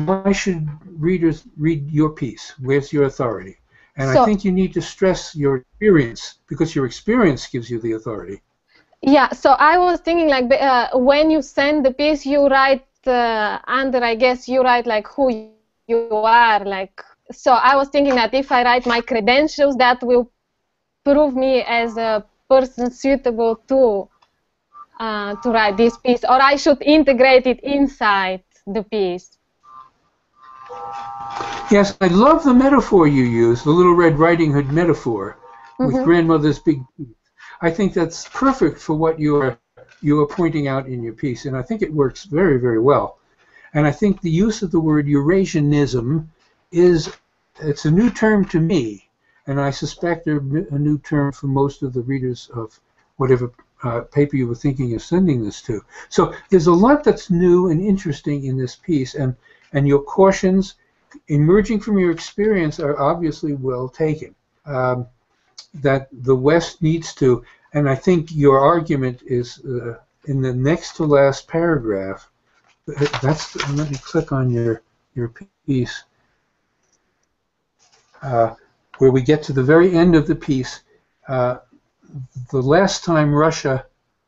why should readers read your piece? Where's your authority? And I think you need to stress your experience, because your experience gives you the authority. Yeah, so I was thinking, like, when you send the piece, you write under, I guess, you write, like, who you are, like, so I was thinking that if I write my credentials, that will prove me as a person suitable to write this piece, or I should integrate it inside the piece. Yes, I love the metaphor you use, the Little Red Riding Hood metaphor with grandmother's big teeth. I think that's perfect for what you are pointing out in your piece, and I think it works very, very well. And I think the use of the word Eurasianism it's a new term to me, and I suspect a new term for most of the readers of whatever paper you were thinking of sending this to. So there's a lot that's new and interesting in this piece, and your cautions emerging from your experience are obviously well taken. That the West needs to, and I think your argument is in the next to last paragraph. Let me click on your piece, where we get to the very end of the piece. The last time Russia,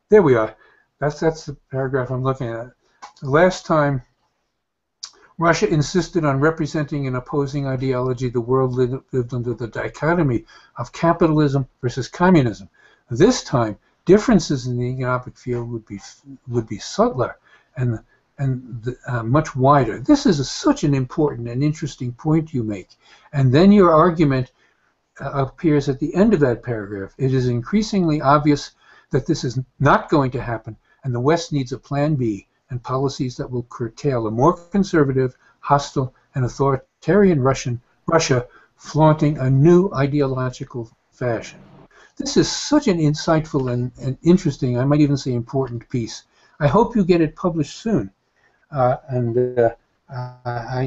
there we are. That's the paragraph I'm looking at. The last time Russia insisted on representing an opposing ideology, the world lived under the dichotomy of capitalism versus communism. This time, differences in the economic field would be subtler and much wider. This is such an important and interesting point you make. And then your argument appears at the end of that paragraph. It is increasingly obvious that this is not going to happen, and the West needs a plan B and policies that will curtail a more conservative, hostile, and authoritarian Russia flaunting a new ideological fashion. This is such an insightful and interesting, I might even say important piece. I hope you get it published soon. I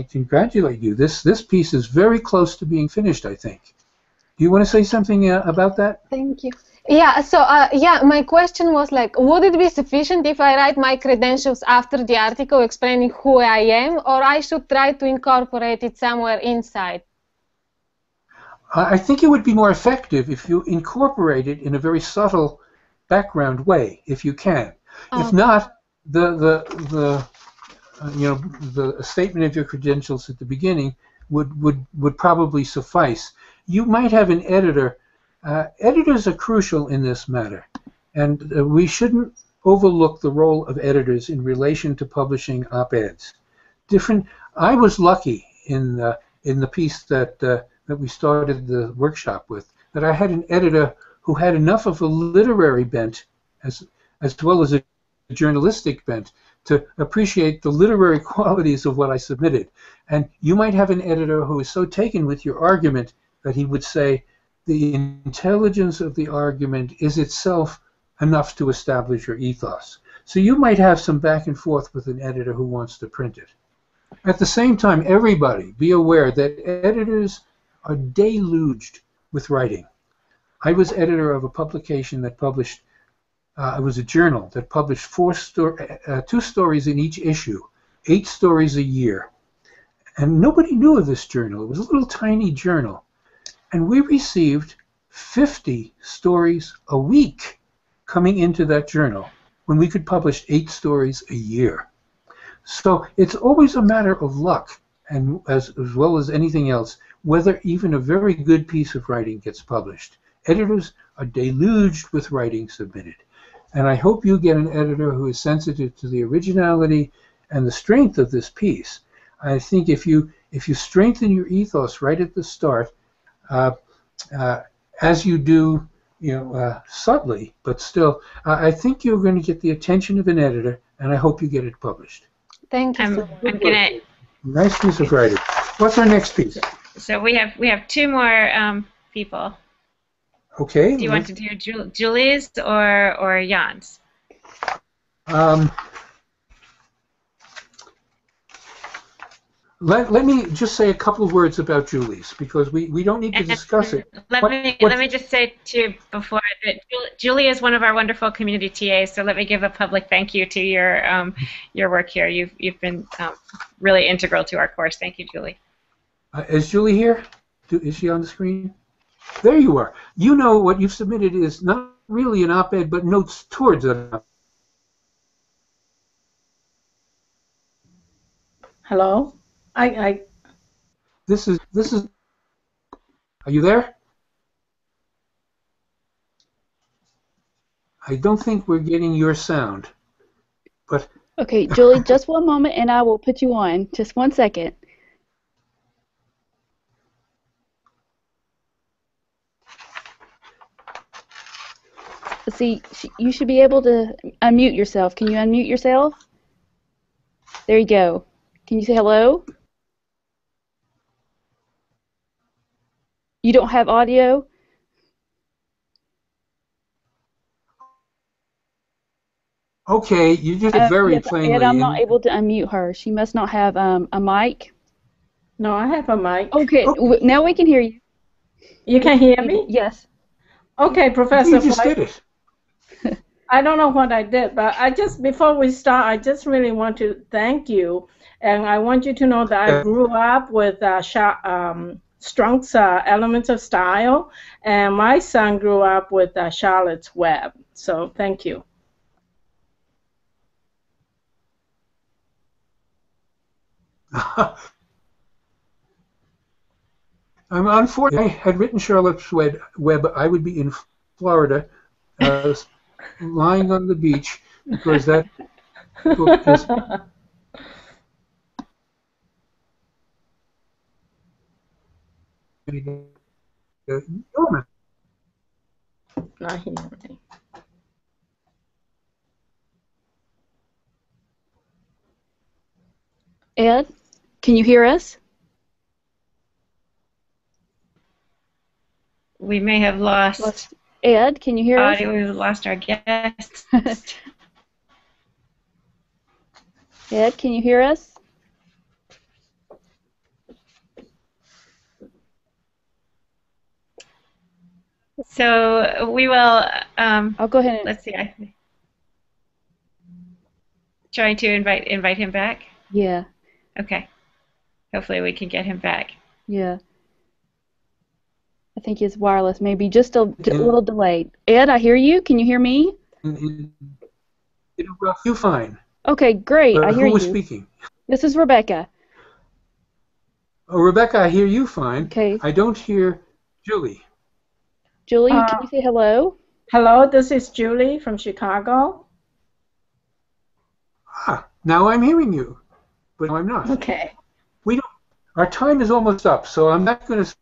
congratulate you. This piece is very close to being finished, I think. Do you want to say something about that? Thank you. Yeah, so my question was like, would it be sufficient if I write my credentials after the article explaining who I am, or I should try to incorporate it somewhere inside? I think it would be more effective if you incorporate it in a very subtle background way, if you can. If not, the statement of your credentials at the beginning would probably suffice. You might have an editor. Editors are crucial in this matter, and we shouldn't overlook the role of editors in relation to publishing op-eds. I was lucky in the piece that we started the workshop with, that I had an editor who had enough of a literary bent as well as a journalistic bent to appreciate the literary qualities of what I submitted. And you might have an editor who is so taken with your argument that he would say, the intelligence of the argument is itself enough to establish your ethos. So you might have some back and forth with an editor who wants to print it. At the same time, everybody be aware that editors are deluged with writing. I was editor of a publication that published, it was a journal that published 2 stories in each issue, 8 stories a year. And nobody knew of this journal. It was a little tiny journal. And we received 50 stories a week coming into that journal when we could publish 8 stories a year. So it's always a matter of luck, and as well as anything else, whether even a very good piece of writing gets published. Editors are deluged with writing submitted. And I hope you get an editor who is sensitive to the originality and the strength of this piece. I think if you strengthen your ethos right at the start, as you do, subtly, but still, I think you're going to get the attention of an editor, and I hope you get it published. Thank you so much. I'm gonna. Nice piece of writing. What's our next piece? So we have 2 more people. Okay. Do you want to do Julie's or Jan's? Let me just say a couple of words about Julie's, because we don't need to discuss it. Let me just say too before that Julie is one of our wonderful community TAs. So let me give a public thank you to your work here. You've been really integral to our course. Thank you, Julie. Is Julie here? Is she on the screen? There you are. You know what you've submitted is not really an op-ed, but notes towards an op-ed. Hello? This is. Are you there? I don't think we're getting your sound, but. Okay, Julie, just one moment, and I will put you on. Just 1 second. Let's see, you should be able to unmute yourself. Can you unmute yourself? There you go. Can you say hello? You don't have audio? Okay, you just did very yes, plainly. And I'm not able to unmute her. She must not have a mic. No, I have a mic. Okay, now we can hear you. You can hear me? Yes. Okay, Professor. You just did it. I don't know what I did, but before we start, I just really want to thank you, and I want you to know that I grew up with Strunk's Elements of Style, and my son grew up with Charlotte's Web. So thank you. I'm unfortunate. I had written Charlotte's Web. I would be in Florida, lying on the beach, because that book just. Not hearing. Ed, can you hear us? We may have lost Ed, can you hear us? We've lost our guest. Ed, can you hear us? So we will. I'll go ahead and. Let's see. Trying to invite him back. Yeah. Okay. Hopefully we can get him back. Yeah. I think his wireless may be just a little delayed. Ed, I hear you. Can you hear me? You fine. Okay, great. I hear who was you. speaking? This is Rebecca. Oh, Rebecca, I hear you fine. Okay. I don't hear Julie. Julie, can you say hello? Hello, this is Julie from Chicago. Ah, now I'm hearing you, but no, I'm not. Okay. We don't. Our time is almost up, so I'm not going to.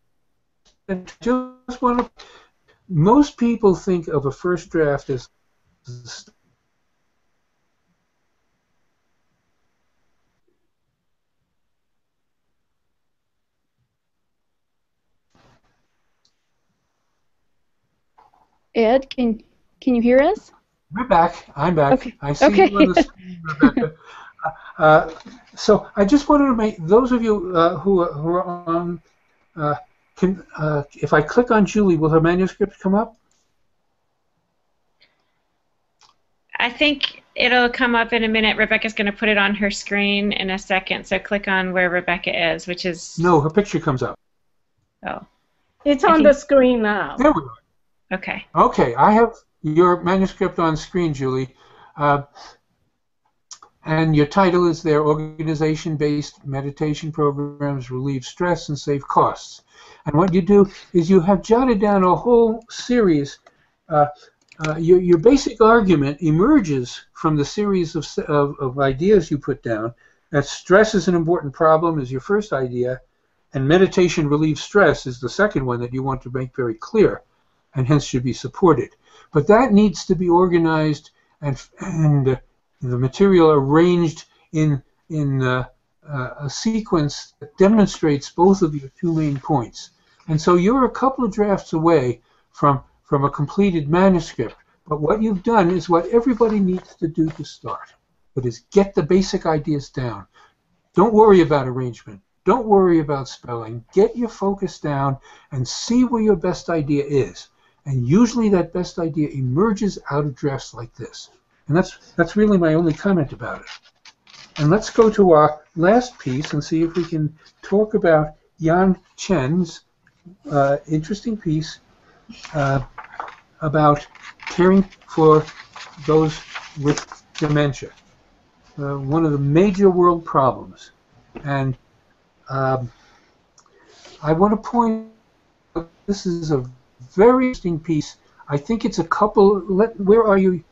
Just want to. Most people think of a first draft as. Ed, can you hear us? We're back. I'm back. Okay. I see you on the screen, Rebecca. So I just wanted to make those of you who are on. If I click on Julie, will her manuscript come up? I think it'll come up in a minute. Rebecca's going to put it on her screen in a second. So click on where Rebecca is, which is. No, her picture comes up. Oh. It's on the screen now. There we go. Okay. Okay, I have your manuscript on screen, Julie. And your title is there, Organization-Based Meditation Programs Relieve Stress and Save Costs. And what you do is you have jotted down a whole series. Your basic argument emerges from the series of ideas you put down. That stress is an important problem is your first idea, and meditation relieves stress is the second one that you want to make very clear, and hence should be supported. But that needs to be organized and the material arranged in a sequence that demonstrates both of your two main points. And so you're a couple of drafts away from a completed manuscript. But what you've done is what everybody needs to do to start. That is, get the basic ideas down. Don't worry about arrangement. Don't worry about spelling. Get your focus down and see where your best idea is. And usually that best idea emerges out of drafts like this. And that's really my only comment about it. And let's go to our last piece and see if we can talk about Yan Chen's interesting piece about caring for those with dementia. One of the major world problems. And I want to point out this is a very interesting piece. I think it's a couple. Where are you?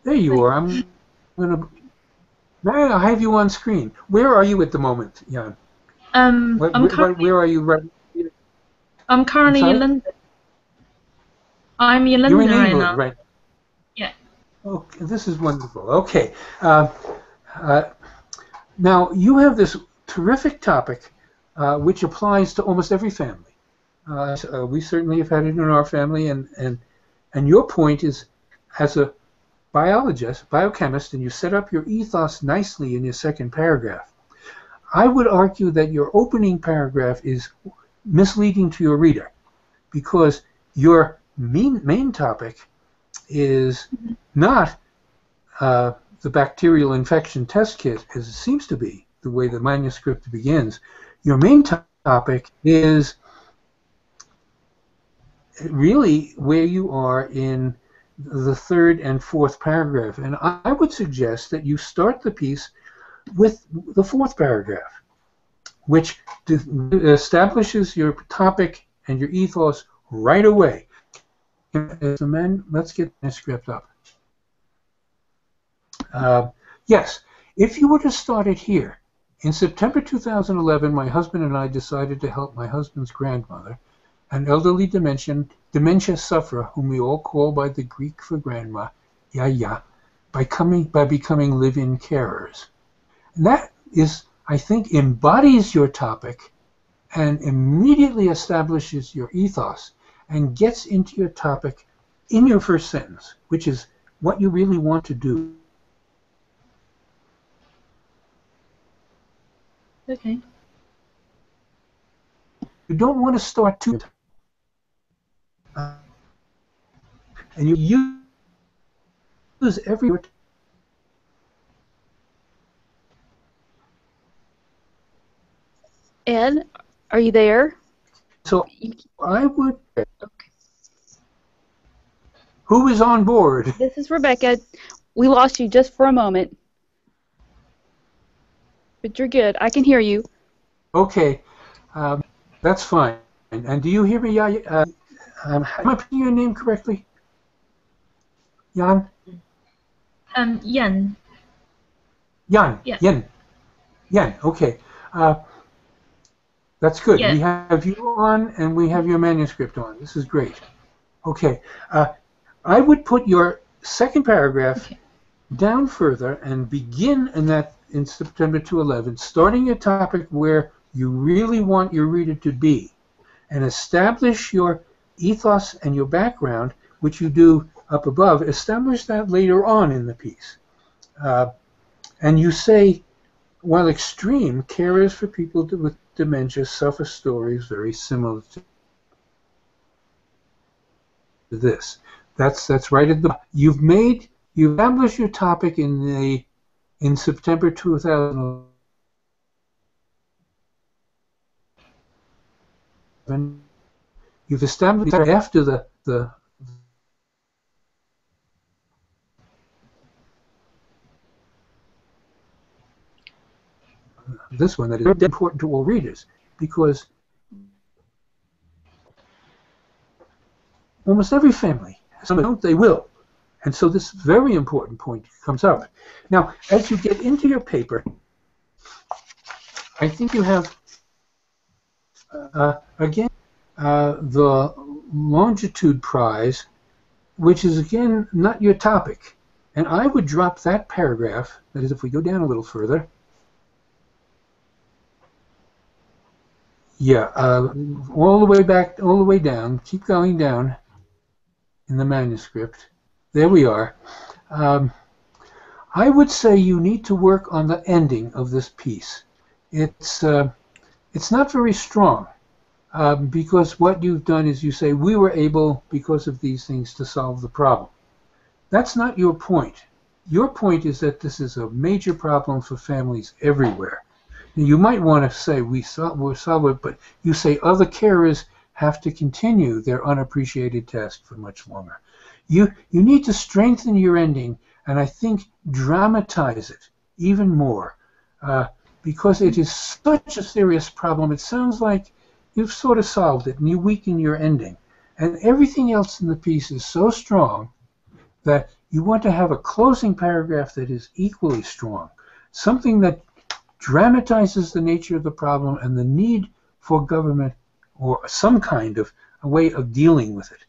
There you are. I'm going to. Now I have you on screen. Where are you at the moment, Jan? Where are you right? I'm currently in London. I'm in London You're in England, right now. right? Yeah. Okay, this is wonderful. Okay. Now you have this terrific topic, which applies to almost every family. We certainly have had it in our family, and your point is, as a biologist, biochemist, and you set up your ethos nicely in your second paragraph. I would argue that your opening paragraph is misleading to your reader, because your main topic is not the bacterial infection test kit, as it seems to be, the way the manuscript begins. Your main topic is really where you are in the third and fourth paragraph. And I would suggest that you start the piece with the fourth paragraph, which establishes your topic and your ethos right away. So men, let's get the script up. Yes, if you were to start it here, in September 2011, my husband and I decided to help my husband's grandmother, an elderly dementia sufferer whom we all call by the Greek for grandma, Yaya, by becoming live-in carers. And that is, I think, embodies your topic and immediately establishes your ethos and gets into your topic in your first sentence, which is what you really want to do. Okay. You don't want to start too. and you use every. Ed, are you there? So I would. Who is on board? This is Rebecca. We lost you just for a moment. But you're good. I can hear you. Okay, that's fine. And do you hear me? Am I pronouncing your name correctly? Jan? Yen. Jan. Yeah. Jan. Okay. That's good. Yeah. We have you on, and we have your manuscript on. This is great. Okay. I would put your second paragraph down further and begin in September 2011, starting a topic where you really want your reader to be, and establish your ethos and your background, which you do up above. Establish that later on in the piece. And you say, while extreme, care is for people with dementia suffer stories very similar to this. That's right at the. You've established your topic in September 2011. You've established after the this one that is very important to all readers, because almost every family, some don't, they will. And so this very important point comes up. Now, as you get into your paper, I think you have, again, the longitude prize, which is, again, not your topic. And I would drop that paragraph, that is, if we go down a little further. Yeah, all the way back, all the way down, keep going down in the manuscript. There we are. I would say you need to work on the ending of this piece. It's not very strong, because what you've done is you say, we were able, because of these things, to solve the problem. That's not your point. Your point is that this is a major problem for families everywhere. Now, you might want to say we'll solve it, but you say other carers have to continue their unappreciated task for much longer. You need to strengthen your ending, and I think dramatize it even more, because it is such a serious problem. It sounds like you've sort of solved it, and you weaken your ending. And everything else in the piece is so strong that you want to have a closing paragraph that is equally strong, something that dramatizes the nature of the problem and the need for government or some kind of a way of dealing with it,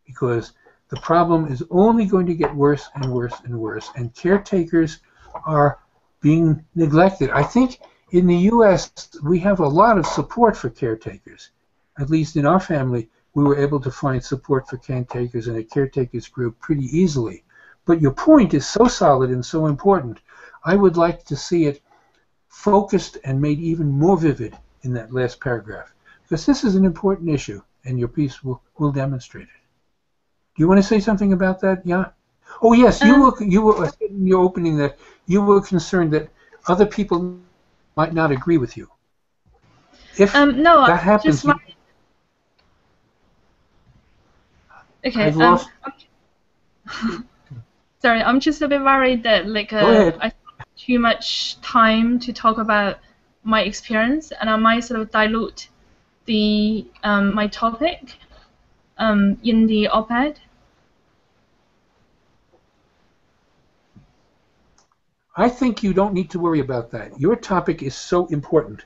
because the problem is only going to get worse and worse and worse, and caretakers are being neglected. I think in the U.S. we have a lot of support for caretakers. At least in our family, we were able to find support for caretakers in a caretakers group pretty easily. But your point is so solid and so important. I would like to see it focused and made even more vivid in that last paragraph, because this is an important issue, and your piece will demonstrate it. Do you want to say something about that, Jan? Oh yes, you were in your opening that you were concerned that other people might not agree with you. If no, that happens, okay. Sorry, I'm just a bit worried that I spent too much time to talk about my experience, and I might sort of dilute the my topic in the op-ed. I think you don't need to worry about that. Your topic is so important,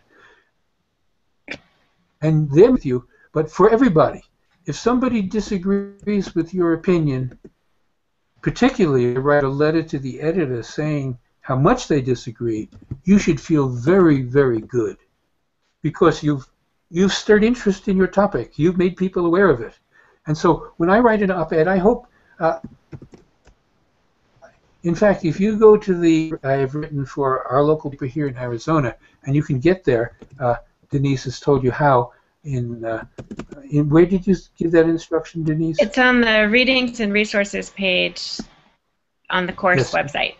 and they're with you. But for everybody, if somebody disagrees with your opinion, particularly write a letter to the editor saying how much they disagree, you should feel very, very good, because you've stirred interest in your topic. You've made people aware of it. And so when I write an op-ed, I hope, in fact, if you go to I have written for our local paper here in Arizona, and you can get there, Denise has told you how, where did you give that instruction, Denise? It's on the Readings and Resources page on the course website.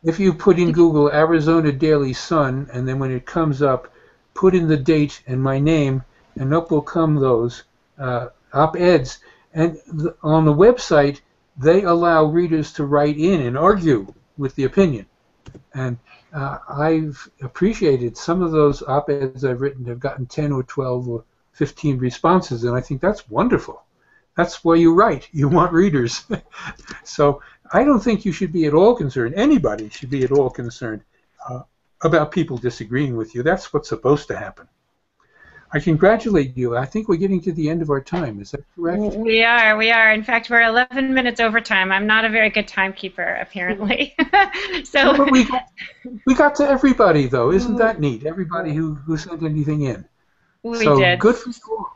If you put in Google Arizona Daily Sun, and then when it comes up, put in the date and my name, and up will come those op-eds. And on the website, they allow readers to write in and argue with the opinion. And I've appreciated some of those op-eds I've written have gotten 10 or 12 or 15 responses, and I think that's wonderful. That's why you write. You want readers. So I don't think you should be at all concerned. Anybody should be at all concerned about people disagreeing with you. That's what's supposed to happen. I congratulate you. I think we're getting to the end of our time. Is that correct? We are. In fact, we're 11 minutes over time. I'm not a very good timekeeper, apparently. So no, we got to everybody, though. Isn't that neat? Everybody who sent anything in. We did. Good for you all.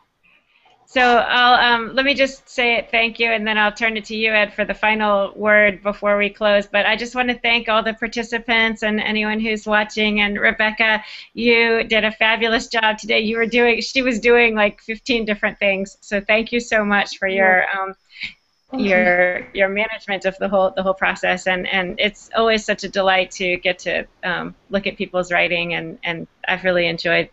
So I'll let me just say thank you, and then I'll turn it to you, Ed, for the final word before we close. But I just want to thank all the participants and anyone who's watching. And Rebecca, you did a fabulous job today. She was doing like 15 different things. So thank you so much for your management of the whole process. And it's always such a delight to get to look at people's writing, and I've really enjoyed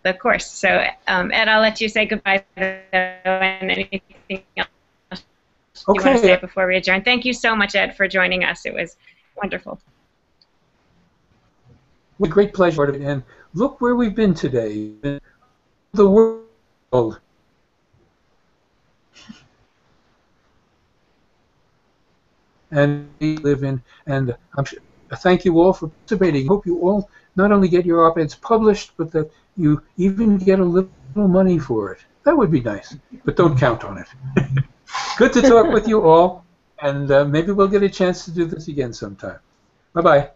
the course. So, Ed, I'll let you say goodbye and anything else you want to say before we adjourn. Thank you so much, Ed, for joining us. It was wonderful. A great pleasure. And look where we've been today. The world. And we live in, and thank you all for participating. I hope you all not only get your op-eds published, but that you even get a little money for it. That would be nice, but don't count on it. Good to talk with you all, and maybe we'll get a chance to do this again sometime. Bye-bye.